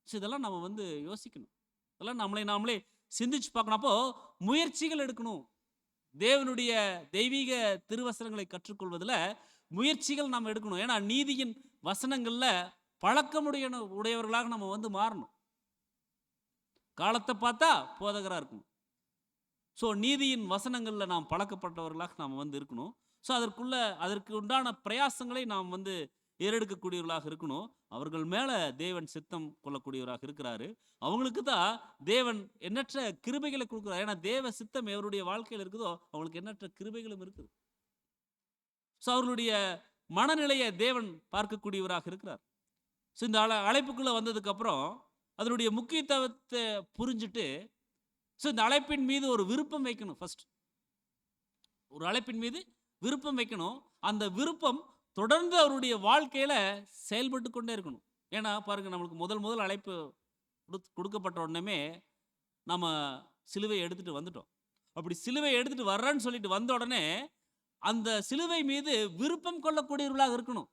ஸோ இதெல்லாம் நம்ம வந்து யோசிக்கணும். இதெல்லாம் நாமளே சிந்திச்சு பார்க்கணும். அப்போ முயற்சிகள் எடுக்கணும். தேவனுடைய தெய்வீக திருவசனங்களை கற்றுக்கொள்வதில் முயற்சிகள் நாம் எடுக்கணும். ஏன்னா நீதியின் வசனங்கள்ல உடையவர்களாக நம்ம வந்து மாறணும். காலத்தை பார்த்தா போதகராக இருக்கணும். ஸோ நீதியின் வசனங்களில் நாம் பழக்கப்பட்டவர்களாக நாம் வந்து இருக்கணும். ஸோ அதற்கு உண்டான பிரயாசங்களை நாம் வந்து ஏறெடுக்கக்கூடியவர்களாக இருக்கணும். அவர்கள் மேலே தேவன் சித்தம் கொள்ளக்கூடியவராக இருக்கிறாரு. அவங்களுக்கு தான் தேவன் எண்ணற்ற கிருபைகளை கொடுக்குறார். ஏன்னா தேவ சித்தம் எவருடைய வாழ்க்கையில் இருக்குதோ அவங்களுக்கு எண்ணற்ற கிருபைகளும் இருக்குது. ஸோ அவர்களுடைய மனநிலையை தேவன் பார்க்கக்கூடியவராக இருக்கிறார். ஸோ இந்த அழைப்புக்குள்ளே வந்ததுக்கப்புறம் அதனுடைய முக்கியத்துவத்தை புரிஞ்சுட்டு, ஸோ இந்த அழைப்பின் மீது ஒரு விருப்பம் வைக்கணும். ஃபர்ஸ்ட் ஒரு அழைப்பின் மீது விருப்பம் வைக்கணும். அந்த விருப்பம் தொடர்ந்து அவருடைய வாழ்க்கையில செயல்பட்டு கொண்டே இருக்கணும். ஏன்னா பாருங்க, நம்மளுக்கு முதல் அழைப்பு கொடுக்கப்பட்ட உடனே நம்ம சிலுவை எடுத்துட்டு வந்துட்டோம். அப்படி சிலுவை எடுத்துட்டு வர்றேன்னு சொல்லிட்டு வந்த உடனே அந்த சிலுவை மீது விருப்பம் கொள்ளக்கூடியவர்களாக இருக்கணும்.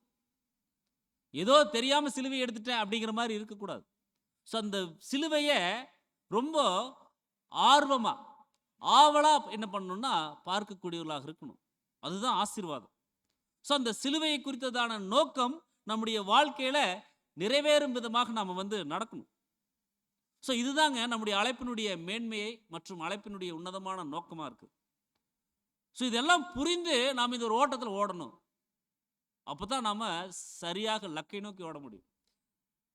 ஏதோ தெரியாம சிலுவை எடுத்துட்டேன் அப்படிங்கிற மாதிரி இருக்கக்கூடாது. ஸோ அந்த சிலுவையை ரொம்ப ஆர்வமா ஆவலா என்ன பண்ணணும்னா பார்க்கக்கூடியவர்களாக இருக்கணும். அதுதான் ஆசீர்வாதம். ஸோ அந்த சிலுவையை குறித்ததான நோக்கம் நம்முடைய வாழ்க்கையில நிறைவேறும் விதமாக நாம் வந்து நடக்கணும். ஸோ இதுதாங்க நம்முடைய அழைப்பினுடைய மேன்மையை மற்றும் அழைப்பினுடைய உன்னதமான நோக்கமாக இருக்கு. ஸோ இதெல்லாம் புரிந்து நாம் இந்த ஒரு ஓட்டத்தில் ஓடணும். அப்போ தான் நாம் சரியாக லக்கை நோக்கி ஓட முடியும்.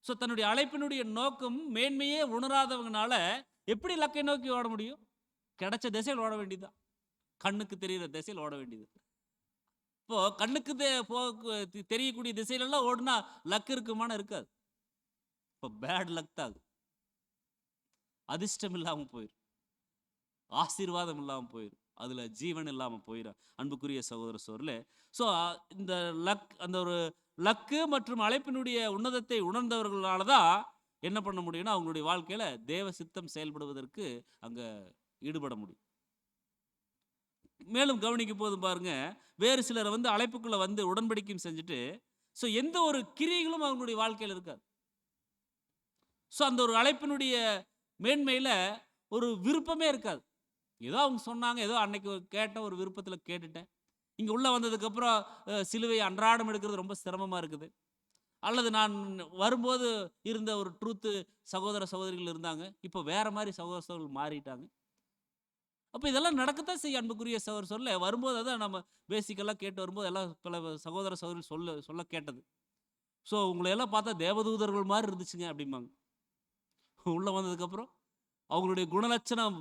ஸோ தன்னுடைய அழைப்பினுடைய நோக்கம் மேன்மையே உணராதவங்கனால எப்படி லக்கை நோக்கி ஓட முடியும்? கிடைச்ச திசையில் ஓட வேண்டியதுதான். கண்ணுக்கு தெரிகிற திசையில் ஓட வேண்டியது. இப்போ கண்ணுக்கு தெரியக்கூடிய திசையிலெல்லாம் ஓடுனா லக் இருக்குமானா இருக்காது. இப்போ பேட் லக் தான். அதிர்ஷ்டம் இல்லாமல் போயிடும், ஆசீர்வாதம் இல்லாமல் போயிடும், அதில் ஜீவன் இல்லாமல் போயிடும். அன்புக்குரிய சகோதர சோர்ல, ஸோ இந்த அந்த ஒரு லக்கு மற்றும் அழைப்பினுடைய உன்னதத்தை உணர்ந்தவர்களால தான் என்ன பண்ண முடியும்னா அவங்களுடைய வாழ்க்கையில் தேவ சித்தம் செயல்படுவதற்கு அங்கே ஈடுபட முடியும். மேலும் கவனிக்கும் போது பாருங்க, வேறு சிலரை வந்து அழைப்புக்குள்ள வந்து உடன்படிக்கையும் செஞ்சுட்டு ஸோ எந்த ஒரு கிரியைகளும் அவங்களுடைய வாழ்க்கையில் இருக்காது. ஸோ அந்த ஒரு அழைப்பினுடைய மேன்மையில் ஒரு விருப்பமே இருக்காது. ஏதோ அவங்க சொன்னாங்க, ஏதோ அன்னைக்கு கேட்ட ஒரு விருப்பத்தில் கேட்டுட்டேன். இங்கே உள்ளே வந்ததுக்கப்புறம் சிலுவை அன்றாடம் எடுக்கிறது ரொம்ப சிரமமாக இருக்குது. அல்லது நான் வரும்போது இருந்த ஒரு ட்ரூத்து சகோதர சகோதரிகள் இருந்தாங்க, இப்போ வேற மாதிரி சகோதர சகோதரிகள் மாறிட்டாங்க. அப்போ இதெல்லாம் நடக்கத்தான் செய்யும் அன்புக்குரிய சொல்ல வரும்போது. அதான் நம்ம பேசிக்கலாக கேட்டு வரும்போது எல்லாம் பல சகோதர சகோதரி சொல்ல சொல்ல கேட்டது. ஸோ உங்களை எல்லாம் பார்த்தா தேவதூதர்கள் மாதிரி இருந்துச்சுங்க அப்படிம்பாங்க. உள்ளே வந்ததுக்கப்புறம் அவங்களுடைய குணலட்சணம்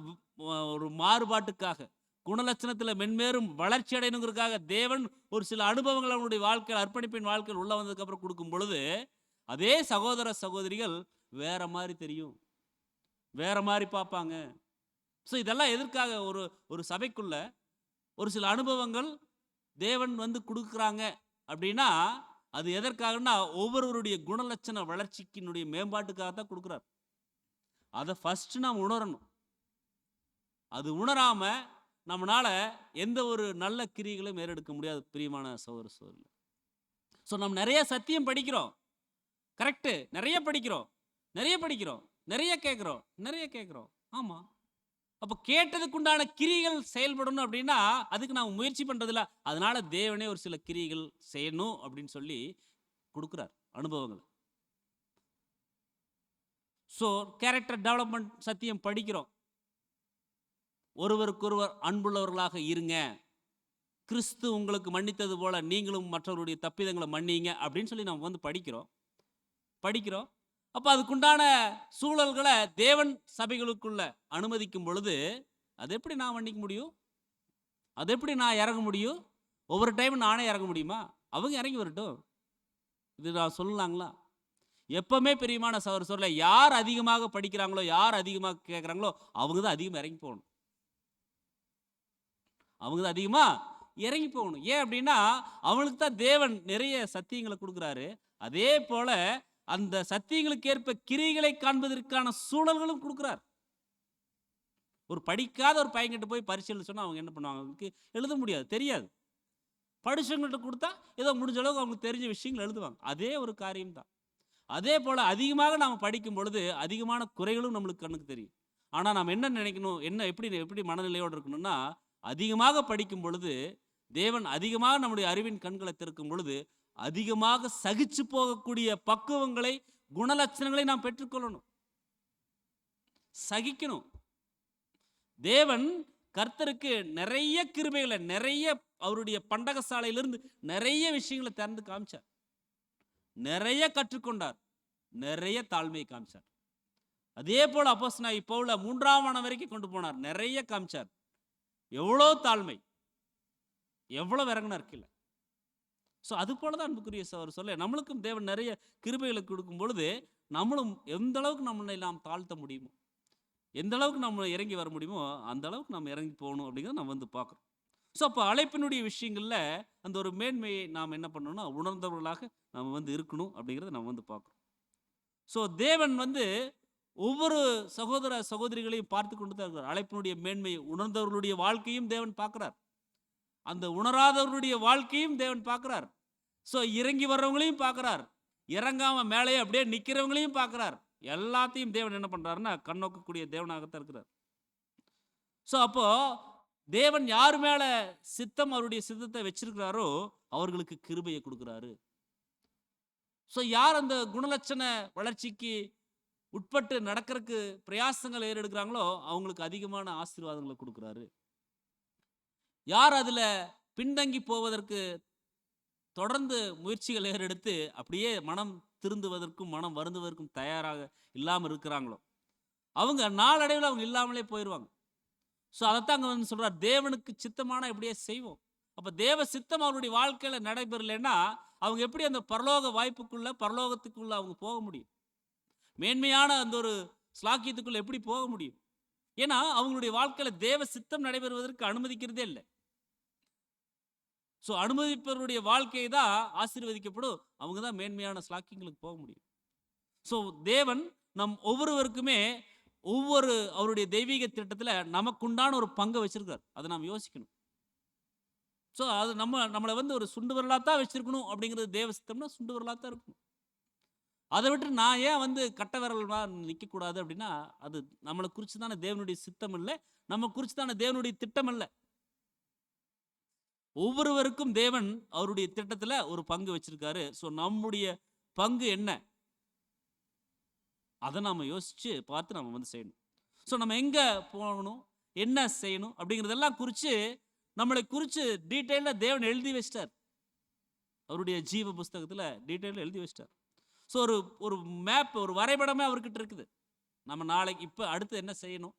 ஒரு மாறுபாட்டுக்காக, குணலட்சணத்தில் மென்மேலும் வளர்ச்சி அடையணுங்கிறதுக்காக தேவன் ஒரு சில அனுபவங்கள் அவங்களுடைய வாழ்க்கையில், அர்ப்பணிப்பின் வாழ்க்கையில் உள்ளே வந்ததுக்கப்புறம் கொடுக்கும் பொழுது, அதே சகோதர சகோதரிகள் வேற மாதிரி தெரியும், வேற மாதிரி பார்ப்பாங்க. ஸோ இதெல்லாம் எதற்காக? ஒரு ஒரு சபைக்குள்ள ஒரு சில அனுபவங்கள் தேவன் வந்து கொடுக்குறாங்க அப்படின்னா, அது எதற்காகன்னா ஒவ்வொருவருடைய குணலட்சண வளர்ச்சிக்கினுடைய மேம்பாட்டுக்காக தான் கொடுக்குறார். அதை ஃபர்ஸ்ட் நாம் உணரணும். அது உணராம நம்மளால எந்த ஒரு நல்ல கிரியைகளையும் ஏறெடுக்க முடியாது பிரியமான சகோதர சகோதரிகளே. ஸோ நம்ம நிறைய சத்தியம் படிக்கிறோம், கரெக்டு, நிறைய படிக்கிறோம், நிறைய படிக்கிறோம், நிறைய கேட்குறோம், நிறைய கேட்குறோம். ஆமாம், அப்போ கேட்டதுக்குண்டான கிரியைகள் செயல்படணும் அப்படின்னா அதுக்கு நான் முயற்சி பண்ணுறதில்ல. அதனால தேவனே ஒரு சில கிரியைகள் செய்யணும் அப்படின்னு சொல்லி கொடுக்குறார் அனுபவங்கள். ஸோ கேரக்டர் டெவலப்மெண்ட் சத்தியம் படிக்கிறோம். ஒருவருக்கொருவர் அன்புள்ளவர்களாக இருங்க, கிறிஸ்து உங்களுக்கு மன்னித்தது போல நீங்களும் மற்றவருடைய தப்பிதங்களை மன்னிங்க அப்படின்னு சொல்லி நம்ம வந்து படிக்கிறோம். அப்போ அதுக்குண்டான சூழல்களை தேவன் சபைகளுக்குள்ள அனுமதிக்கும் பொழுது அது எப்படி நான் மன்னிக்க முடியும்? அது எப்படி நான் இறங்க முடியும்? ஒவ்வொரு டைமும் நானே இறங்க முடியுமா? அவங்க இறங்கி வரட்டும். இது நான் சொல்லலாங்களா? எப்பவுமே பிரியமான சொல்ல யார் அதிகமாக படிக்கிறாங்களோ, யார் அதிகமாக கேட்குறாங்களோ அவங்க தான் அதிகமாக இறங்கி போகணும். அவங்க தான் அதிகமாக இறங்கி போகணும். ஏன் அப்படின்னா அவங்களுக்கு தான் தேவன் நிறைய சத்தியங்களை கொடுக்குறாரு. அதே போல அந்த சத்தியங்களுக்கு ஏற்ப கிரியைகளை காண்பதற்கான சூழல்களும் கொடுக்குறார். ஒரு படிக்காத ஒரு பையன்கிட்ட போய் பரிசு எழுத சொன்னா அவங்க என்ன பண்ணுவாங்க? அவங்களுக்கு எழுத முடியாது, தெரியாது. படிச்சவங்கள்ட்ட கொடுத்தா ஏதோ முடிஞ்ச அளவுக்கு அவங்களுக்கு தெரிஞ்ச விஷயங்கள் எழுதுவாங்க. அதே ஒரு காரியம் தான். அதே போல அதிகமாக நாம் படிக்கும் பொழுது அதிகமான குறைகளும் நம்மளுக்கு கண்ணுக்கு தெரியும். ஆனால் நாம் என்ன நினைக்கணும், என்ன எப்படி மனநிலையோடு இருக்கணும்னா, அதிகமாக படிக்கும் பொழுது தேவன் அதிகமாக நம்முடைய அறிவின் கண்களை திறக்கும் பொழுது அதிகமாக சகிச்சு போகக்கூடிய பக்குவங்களை, குணலட்சணங்களை நாம் பெற்றுக்கொள்ளணும், சகிக்கணும். தேவன் கர்த்தருக்கு நிறைய கிருபைகளை, நிறைய அவருடைய பண்டகசாலையிலிருந்து நிறைய விஷயங்களை திறந்து காமிச்சார், நிறைய கற்றுக்கொண்டார், நிறைய தாழ்மையை காமிச்சார். அதே போல அப்போஸ்தலனாகிய பவுலை 3ஆம் வானம் வரைக்கும் கொண்டு போனார், நிறைய காமிச்சார். எவ்வளோ தாழ்மை, எவ்வளோ இறங்கினார் கீழே. ஸோ அது போல தான் அன்புக்குரிய சொல்ல நம்மளுக்கும் தேவன் நிறைய கிருபைகளை கொடுக்கும் பொழுது நம்மளும் எந்த அளவுக்கு நம்மளை நாம் தாழ்த்த முடியுமோ, எந்த அளவுக்கு நம்ம இறங்கி வர முடியுமோ அந்த அளவுக்கு நம்ம இறங்கி போகணும் அப்படிங்கிறத நம்ம வந்து பார்க்குறோம். ஸோ அப்போ அழைப்பினுடைய விஷயங்களில் அந்த ஒரு மேன்மையை நாம் என்ன பண்ணணும்னா உணர்ந்தவர்களாக நம்ம வந்து இருக்கணும் அப்படிங்கிறத நம்ம வந்து பார்க்குறோம். ஸோ தேவன் வந்து ஒவ்வொரு சகோதர சகோதரிகளையும் பார்த்து கொண்டு தான் இருக்கிறார். அழைப்பினுடைய மேன்மையை உணர்ந்தவர்களுடைய வாழ்க்கையும் தேவன் பார்க்குறார், அந்த உணராதவர்களுடைய வாழ்க்கையும் தேவன் பார்க்குறார். ஸோ இறங்கி வர்றவங்களையும் பார்க்குறார், இறங்காம மேலேயே அப்படியே நிற்கிறவங்களையும் பார்க்குறார். எல்லாத்தையும் தேவன் என்ன பண்ணுறாருன்னா கண்ணோக்கக்கூடிய தேவனாகத்தான் இருக்கிறார். ஸோ அப்போ தேவன் யார் மேல சித்தம், அவருடைய சித்தத்தை வச்சிருக்கிறாரோ அவர்களுக்கு கிருபையை கொடுக்குறாரு. ஸோ யார் அந்த குணலட்சண வளர்ச்சிக்கு உட்பட்டு நடக்கிறதுக்கு பிரயாசங்கள் ஏறெடுக்கிறாங்களோ அவங்களுக்கு அதிகமான ஆசீர்வாதங்களை கொடுக்குறாரு. யார் அதில் பின்தங்கி போவதற்கு தொடர்ந்து முயற்சிகள் ஏறெடுத்து அப்படியே மனம் திருந்துவதற்கும் மனம் வருந்துவதற்கும் தயாராக இல்லாமல் இருக்கிறாங்களோ அவங்க நாளடைவில் அவங்க இல்லாமலே போயிடுவாங்க. ஸோ அதைத்தான் அங்கே வந்து சொல்கிறார், தேவனுக்கு சித்தமான எப்படியே செய்வோம். அப்போ தேவ சித்தம் அவருடைய வாழ்க்கையில் நடைபெறலைன்னா அவங்க எப்படி அந்த பரலோக வாய்ப்புக்குள்ள, பரலோகத்துக்குள்ள அவங்க போக முடியும்? மேன்மையான அந்த ஒரு ஸ்லாக்கியத்துக்குள்ள எப்படி போக முடியும்? ஏன்னா அவங்களுடைய வாழ்க்கையில் தேவ சித்தம் நடைபெறுவதற்கு அனுமதிக்கிறதே இல்லை. ஸோ அனுமதிப்பவருடைய வாழ்க்கை தான் ஆசீர்வதிக்கப்படும், அவங்க தான் மேன்மையான ஸ்லாக்கியங்களுக்கு போக முடியும். ஸோ தேவன் நம் ஒவ்வொருவருக்குமே ஒவ்வொரு அவருடைய தெய்வீக திட்டத்தில் நமக்குண்டான ஒரு பங்கை வச்சிருக்கார். அதை நாம் யோசிக்கணும். ஸோ அது நம்மளை வந்து ஒரு சுண்டு விரலாக தான் வச்சிருக்கணும் அப்படிங்கிறது தேவ சித்தம்னா சுண்டு விரலாக தான் இருக்கணும். அதை விட்டு நான் ஏன் வந்து கட்ட விரலாக நிற்கக்கூடாது அப்படின்னா அது நம்மளை குறித்து தானே தேவனுடைய சித்தம் இல்லை, நம்ம குறித்து தானே தேவனுடைய திட்டம் இல்லை. ஒவ்வொருவருக்கும் தேவன் அவருடைய திட்டத்தில் ஒரு பங்கு வச்சிருக்காரு. ஸோ நம்முடைய பங்கு என்ன, அதை நாம் யோசித்து பார்த்து நம்ம வந்து செய்யணும். ஸோ நம்ம எங்கே போகணும், என்ன செய்யணும் அப்படிங்கிறதெல்லாம் குறித்து நம்மளை குறித்து டீட்டெயிலாக தேவன் எழுதி வச்சிட்டார். அவருடைய ஜீவ புஸ்தகத்தில் டீட்டெயிலாக எழுதி வச்சிட்டார். ஸோ ஒரு ஒரு மேப், ஒரு வரைபடமே அவர்கிட்ட இருக்குது. நம்ம நாளைக்கு இப்போ அடுத்து என்ன செய்யணும்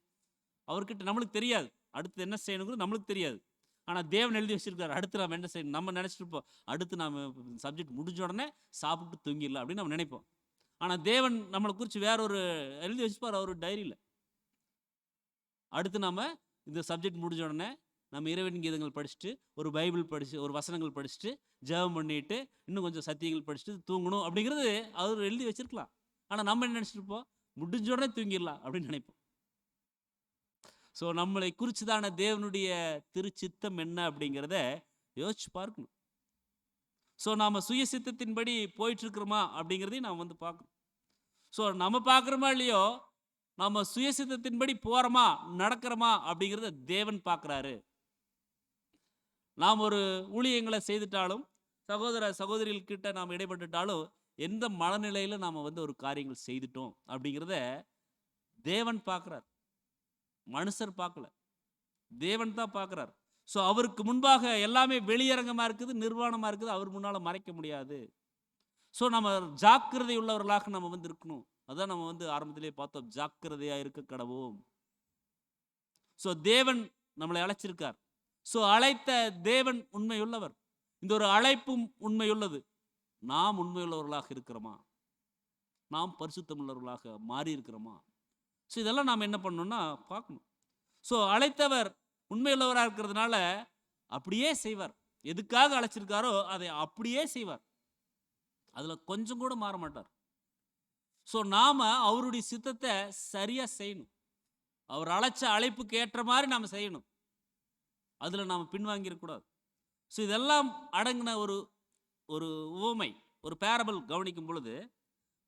அவர்கிட்ட நம்மளுக்கு தெரியாது. அடுத்து என்ன செய்யணுங்கிறது நம்மளுக்கு தெரியாது. ஆனால் தேவன் எழுதி வச்சிருக்காரு அடுத்து நம்ம என்ன செய்யணும். நம்ம நினச்சிட்டு இருப்போம் அடுத்து நம்ம சப்ஜெக்ட் முடிஞ்ச உடனே சாப்பிட்டு தூங்கிடலாம் அப்படின்னு நம்ம நினைப்போம். ஆனால் தேவன் நம்மளை குறித்து வேற ஒரு எழுதி வச்சுப்பார் அவர் டைரியில். அடுத்து நம்ம இந்த சப்ஜெக்ட் முடிஞ்ச உடனே நம்ம இறைவன் கீதங்கள் படிச்சுட்டு, ஒரு பைபிள் படித்து, ஒரு வசனங்கள் படிச்சுட்டு, ஜெபம் பண்ணிட்டு, இன்னும் கொஞ்சம் சத்தியங்கள் படிச்சுட்டு தூங்கணும் அப்படிங்கிறது அவர் எழுதி வச்சிருக்கலாம். ஆனால் நம்ம என்ன நினச்சிட்டு இருப்போம், முடிஞ்ச உடனே தூங்கிடலாம் அப்படின்னு நினைப்போம். ஸோ நம்மளை குறித்துதான தேவனுடைய திருச்சித்தம் என்ன அப்படிங்கிறத யோசிச்சு பார்க்கணும். ஸோ நாம் சுய சித்தத்தின்படி போயிட்டுருக்குறோமா அப்படிங்கிறதையும் நாம் வந்து பார்க்கணும். ஸோ நம்ம பார்க்குறோமா இல்லையோ, நம்ம சுயசித்தத்தின்படி போகிறோமா நடக்கிறோமா அப்படிங்கிறத தேவன் பார்க்குறாரு. நாம் ஒரு ஊழியங்களை செய்துட்டாலும், சகோதர சகோதரிகள்கிட்ட நாம் இடைப்பட்டுட்டாலும், எந்த மனநிலையில் நாம் வந்து ஒரு காரியங்கள் செய்துட்டோம் அப்படிங்கிறத தேவன் பார்க்குறார். மனுஷர் பார்க்கல, தேவன் தான் பார்க்குறார். ஸோ அவருக்கு முன்பாக எல்லாமே வெளியரங்கமாக இருக்குது, நிர்வாணமாக இருக்குது, அவர் முன்னால் மறைக்க முடியாது. ஸோ நம்ம ஜாக்கிரதை உள்ளவர்களாக நம்ம வந்து இருக்கணும். அதான் நம்ம வந்து ஆரம்பத்திலே பார்த்தோம், ஜாக்கிரதையாக இருக்க கடவோம். ஸோ தேவன் நம்மளை அழைச்சிருக்கார். ஸோ அழைத்த தேவன் உண்மையுள்ளவர். இந்த ஒரு அழைப்பும் உண்மையுள்ளது. நாம் உண்மையுள்ளவர்களாக இருக்கிறோமா? நாம் பரிசுத்தம் உள்ளவர்களாக மாறி இருக்கிறோமா? ஸோ இதெல்லாம் நாம் என்ன பண்ணணும்னா பார்க்கணும். ஸோ அழைத்தவர் உண்மையுள்ளவராக இருக்கிறதுனால அப்படியே செய்வார். எதுக்காக அழைச்சிருக்காரோ அதை அப்படியே செய்வார். அதில் கொஞ்சம் கூட மாற மாட்டார். ஸோ நாம் அவருடைய சித்தத்தை சரியாக செய்யணும். அவர் அழைச்ச அழைப்புக்கு ஏற்ற மாதிரி நாம் செய்யணும். அதில் நாம் பின்வாங்கிடக்கூடாது. ஸோ இதெல்லாம் அடங்கின ஒரு ஒரு உவமை, ஒரு பேரபிள் கவனிக்கும் பொழுது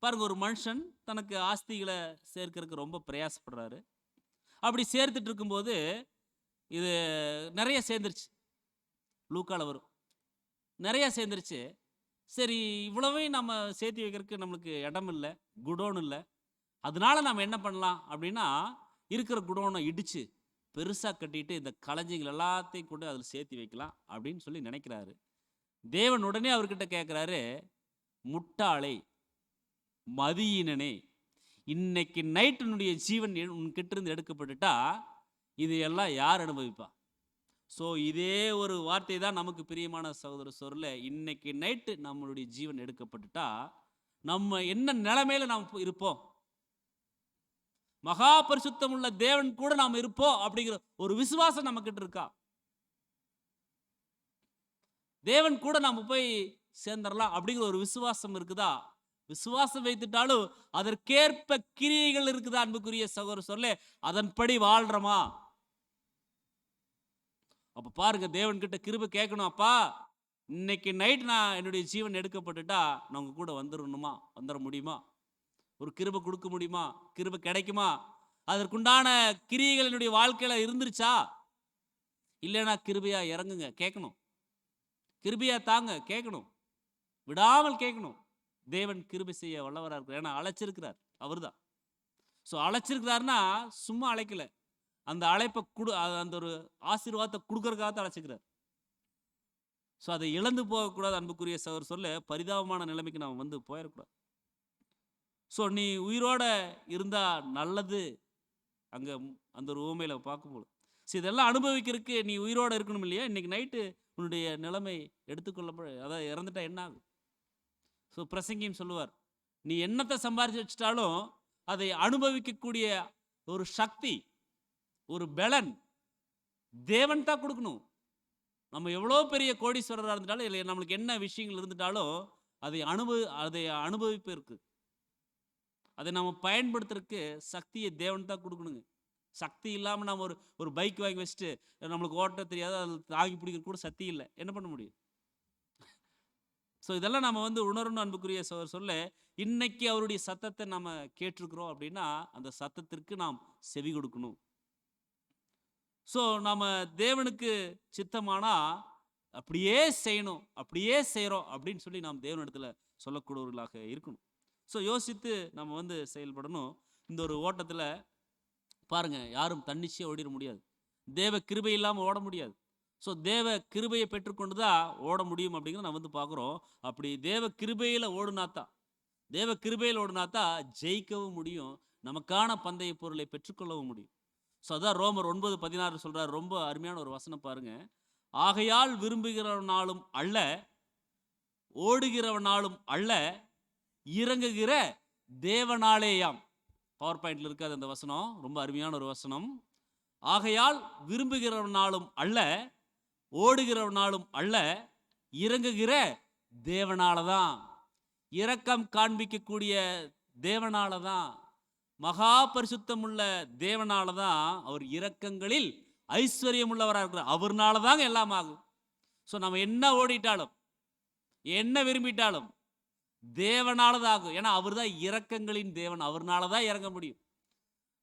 பாருங்கள், ஒரு மனுஷன் தனக்கு ஆஸ்திகளை சேர்க்கறதுக்கு ரொம்ப பிரயாசப்படுறாரு. அப்படி சேர்த்துட்டு இருக்கும்போது இது நிறைய சேர்ந்துருச்சு. லூக்கால வரும், நிறையா சேர்ந்துருச்சு. சரி, இவ்வளவையும் நம்ம சேர்த்து வைக்கிறதுக்கு நம்மளுக்கு இடம் இல்லை, குடோன் இல்லை. அதனால நம்ம என்ன பண்ணலாம் அப்படின்னா, இருக்கிற குடோனை இடித்து பெருசாக கட்டிட்டு இந்த களஞ்சிகள் எல்லாத்தையும் கொண்டு அதில் சேர்த்து வைக்கலாம் அப்படின்னு சொல்லி நினைக்கிறாரு. தேவன் உடனே அவர்கிட்ட கேட்குறாரு, முட்டாளே, மதியினனே, இன்னைக்கு நைட்டினுடைய ஜீவன் உன்கிட்ட இருந்து எடுக்கப்பட்டுட்டா இது எல்லாம் யார் அனுபவிப்பா? ஸோ இதே ஒரு வார்த்தை தான் நமக்கு பிரியமான சகோதர சொல்ல, இன்னைக்கு நைட்டு நம்மளுடைய ஜீவன் எடுக்கப்பட்டுட்டா நம்ம என்ன நிலைமையில நாம் இருப்போம்? மகா பரிசுத்தம் உள்ள தேவன் கூட நாம் இருப்போம் அப்படிங்கிற ஒரு விசுவாசம் நம்ம கிட்ட இருக்கா? தேவன் கூட நாம போய் சேர்ந்துடலாம் அப்படிங்கிற ஒரு விசுவாசம் இருக்குதா? விசுவாசம் வைத்துட்டாலும் அதற்கேற்ப கிரியைகள் இருக்குதா? அன்புக்குரிய சகோதர சொல்ல, அதன்படி வாழ்றோமா? அப்ப பாருங்க, தேவன் கிட்ட கிருபை கேட்கணும். அப்பா, இன்னைக்கு நைட் நான் என்னுடைய ஜீவன் எடுக்கப்பட்டுட்டா நான் உங்க கூட வந்துடணுமா? வந்துட முடியுமா? ஒரு கிருபை கொடுக்க முடியுமா? கிருபை கிடைக்குமா? அதற்குண்டான கிரியைகள் என்னுடைய வாழ்க்கையில இருந்துருச்சா? இல்லைன்னா கிருபையா இறங்குங்க கேட்கணும். கிருபையா தாங்க கேட்கணும். விடாமல் கேட்கணும். தேவன் கிருபை செய்ய வல்லவராக இருக்கிறார். ஏன்னா அழைச்சிருக்கிறார், அவர் தான். ஸோ அழைச்சிருக்கிறாருன்னா சும்மா அழைக்கல, அந்த அழைப்பை அந்த ஒரு ஆசீர்வாதத்தை கொடுக்கறதுக்காக அழைச்சிக்கிறார். ஸோ அதை இழந்து போகக்கூடாது. அன்புக்குரிய சகோதரர் சொல்ல, பரிதாபமான நிலைமைக்கு நாம் வந்து போயிடக்கூடாது. ஸோ நீ உயிரோட இருந்தா நல்லது. அங்கே அந்த ஒரு உவமையில் பார்க்கும்போது, ஸோ இதெல்லாம் அனுபவிக்கிறதுக்கு நீ உயிரோடு இருக்கணும் இல்லையா? இன்னைக்கு நைட்டு உன்னுடைய நிலைமை எடுத்துக்கொள்ள, அதாவது இறந்துட்டா என்ன ஆகும்? ஸோ பிரசங்கியும் சொல்லுவார், நீ என்னத்தை சம்பாரிச்சு வச்சுட்டாலும் அதை அனுபவிக்கக்கூடிய ஒரு சக்தி, ஒரு பலன் தேவன் தான் கொடுக்கணும். நம்ம எவ்வளோ பெரிய கோடீஸ்வரராக இருந்துட்டாலும், இல்லை நம்மளுக்கு என்ன விஷயங்கள் இருந்துட்டாலும் அதை அனுபவிப்பு இருக்கு. அதை நம்ம பயன்படுத்துறதுக்கு சக்தியை தேவன் தான் கொடுக்கணுங்க. சக்தி இல்லாமல் நம்ம ஒரு பைக் வாங்கி வச்சுட்டு நம்மளுக்கு ஓட்ட தெரியாது, அதில் தாங்கி பிடிக்கிற கூட சக்தி இல்லை, என்ன பண்ண முடியும்? ஸோ இதெல்லாம் நம்ம வந்து உணரணும். அன்புக்குரிய சொல்ல, இன்னைக்கு அவருடைய சத்தத்தை நம்ம கேட்டிருக்கிறோம் அப்படின்னா அந்த சத்தத்திற்கு நாம் செவி கொடுக்கணும். ஸோ நம்ம தேவனுக்கு சித்தமானா அப்படியே செய்யணும், அப்படியே செய்கிறோம் அப்படின்னு சொல்லி நாம் தேவனிடத்துல சொல்லக்கூடியவர்களாக இருக்கணும். ஸோ யோசித்து நம்ம வந்து செயல்படணும். இந்த ஒரு ஓட்டத்தில் பாருங்கள், யாரும் தன்னிச்சையாக ஓடிட முடியாது. தேவ கிருபை இல்லாமல் ஓட முடியாது. ஸோ தேவ கிருபையை பெற்றுக்கொண்டு தான் ஓட முடியும் அப்படிங்கிறத நம்ம வந்து பார்க்குறோம். அப்படி தேவ கிருபையில் ஓடுனாத்தான், தேவ கிருபையில் ஓடுனாத்தான் ஜெயிக்கவும் முடியும், நமக்கான பந்தய பொருளை பெற்றுக்கொள்ளவும் முடியும். ஸோ அதான் ரோமர் 9:16 சொல்கிறார். ரொம்ப அருமையான ஒரு வசனம் பாருங்க. ஆகையால் விரும்புகிறவனாலும் அல்ல, ஓடுகிறவனாலும் அல்ல, இறங்குகிற தேவனாலேயாம். பவர் பாயிண்ட்ல இருக்காது அந்த வசனம், ரொம்ப அருமையான ஒரு வசனம். ஆகையால் விரும்புகிறவனாலும் அல்ல, ஓடுகிறவனாலும் அல்ல, இறங்குகிற தேவனால தான், இரக்கம் காண்பிக்கக்கூடிய தேவனால தான், மகா பரிசுத்தமுள்ள தேவனால தான், அவர் இரக்கங்களில் ஐஸ்வர்யம் உள்ளவராக இருக்கிறார். அவர்னால தாங்க எல்லாம் ஆகும். ஸோ நம்ம என்ன ஓடிட்டாலும் என்ன விரும்பிட்டாலும் தேவனால தான் ஆகும். ஏன்னா அவர் தான் இரக்கங்களின் தேவன், அவர்னால தான் இறங்க முடியும்.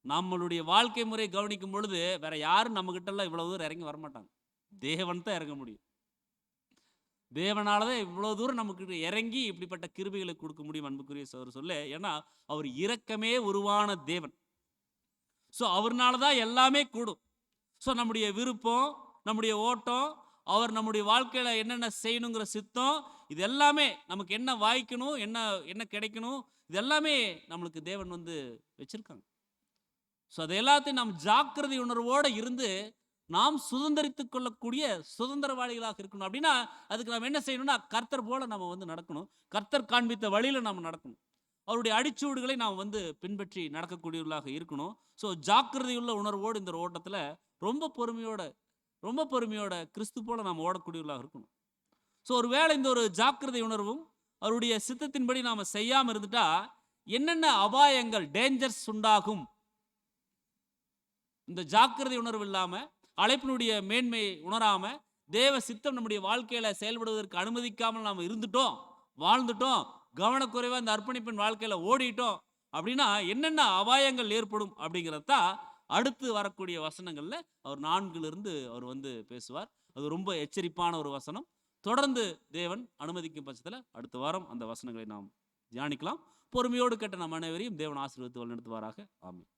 நம்மளுடைய வாழ்க்கை முறை கவனிக்கும் பொழுது வேற யாரும் நம்ம கிட்ட எல்லாம் இவ்வளவு தூரம் இறங்கி வரமாட்டாங்க. தேவன் தான் இறங்க முடியும். தேவனால தான் இவ்வளவு தூரம் நமக்கு இறங்கி இப்படிப்பட்ட கிருபைகளை கொடுக்க முடியும். அன்புக்குரிய சகோதரர் சொல்ல, ஏன்னா அவர் இரக்கமே உருவான தேவன். ஸோ அவர்னால தான் எல்லாமே கூடும். ஸோ நம்முடைய விருப்பம், நம்முடைய ஓட்டம், அவர் நம்முடைய வாழ்க்கையில் என்னென்ன செய்யணுங்கிற சித்தம், இது எல்லாமே நமக்கு என்ன வாய்க்கணும், என்ன என்ன கிடைக்கணும், இது எல்லாமே நம்மளுக்கு தேவன் வந்து வச்சிருக்காங்க. ஸோ அது எல்லாத்தையும் நாம் ஜாக்கிரதை உணர்வோடு இருந்து நாம் சுதந்திரித்துக் கொள்ளக்கூடிய சுதந்திரவாளிகளாக இருக்கணும். அப்படின்னா அதுக்கு நாம் என்ன செய்யணும்னா, கர்த்தர் போல நம்ம வந்து நடக்கணும். கர்த்தர் காண்பித்த வழியில் நாம் நடக்கணும். அவருடைய அடிச்சூடுகளை நாம் வந்து பின்பற்றி நடக்கக்கூடியவர்களாக இருக்கணும். ஸோ ஜாக்கிரதையுள்ள உணர்வோடு இந்த ஓட்டத்தில் ரொம்ப பொறுமையோட கிறிஸ்து போல நாம் ஓடக்கூடியவர்களாக இருக்கணும். ஸோ ஒருவேளை இந்த ஒரு ஜாக்கிரதை உணர்வும் அவருடைய சித்தத்தின்படி நாம் செய்யாமல் இருந்துட்டா என்னென்ன அபாயங்கள், டேஞ்சர்ஸ் உண்டாகும். இந்த ஜாக்கிரதை உணர்வு இல்லாமல், அழைப்பினுடைய மேன்மை உணராமல், தேவ சித்தம் நம்முடைய வாழ்க்கையில் செயல்படுவதற்கு அனுமதிக்காமல் நாம் இருந்துட்டோம், வாழ்ந்துட்டோம், கவனக்குறைவாக இந்த அர்ப்பணிப்பின் வாழ்க்கையில் ஓடிட்டோம் அப்படின்னா என்னென்ன அபாயங்கள் ஏற்படும் அப்படிங்கிறதான் அடுத்து வரக்கூடிய வசனங்களில் அவர் 4 அவர் வந்து பேசுவார். அது ரொம்ப எச்சரிப்பான ஒரு வசனம். தொடர்ந்து தேவன் அனுமதிக்கும் பட்சத்தில் அடுத்த வாரம் அந்த வசனங்களை நாம் தியானிக்கலாம். பொறுமையோடு கேட்ட நம் அனைவரையும் தேவன் ஆசீர்வதித்து வழிநடத்துவாராக. ஆமென்.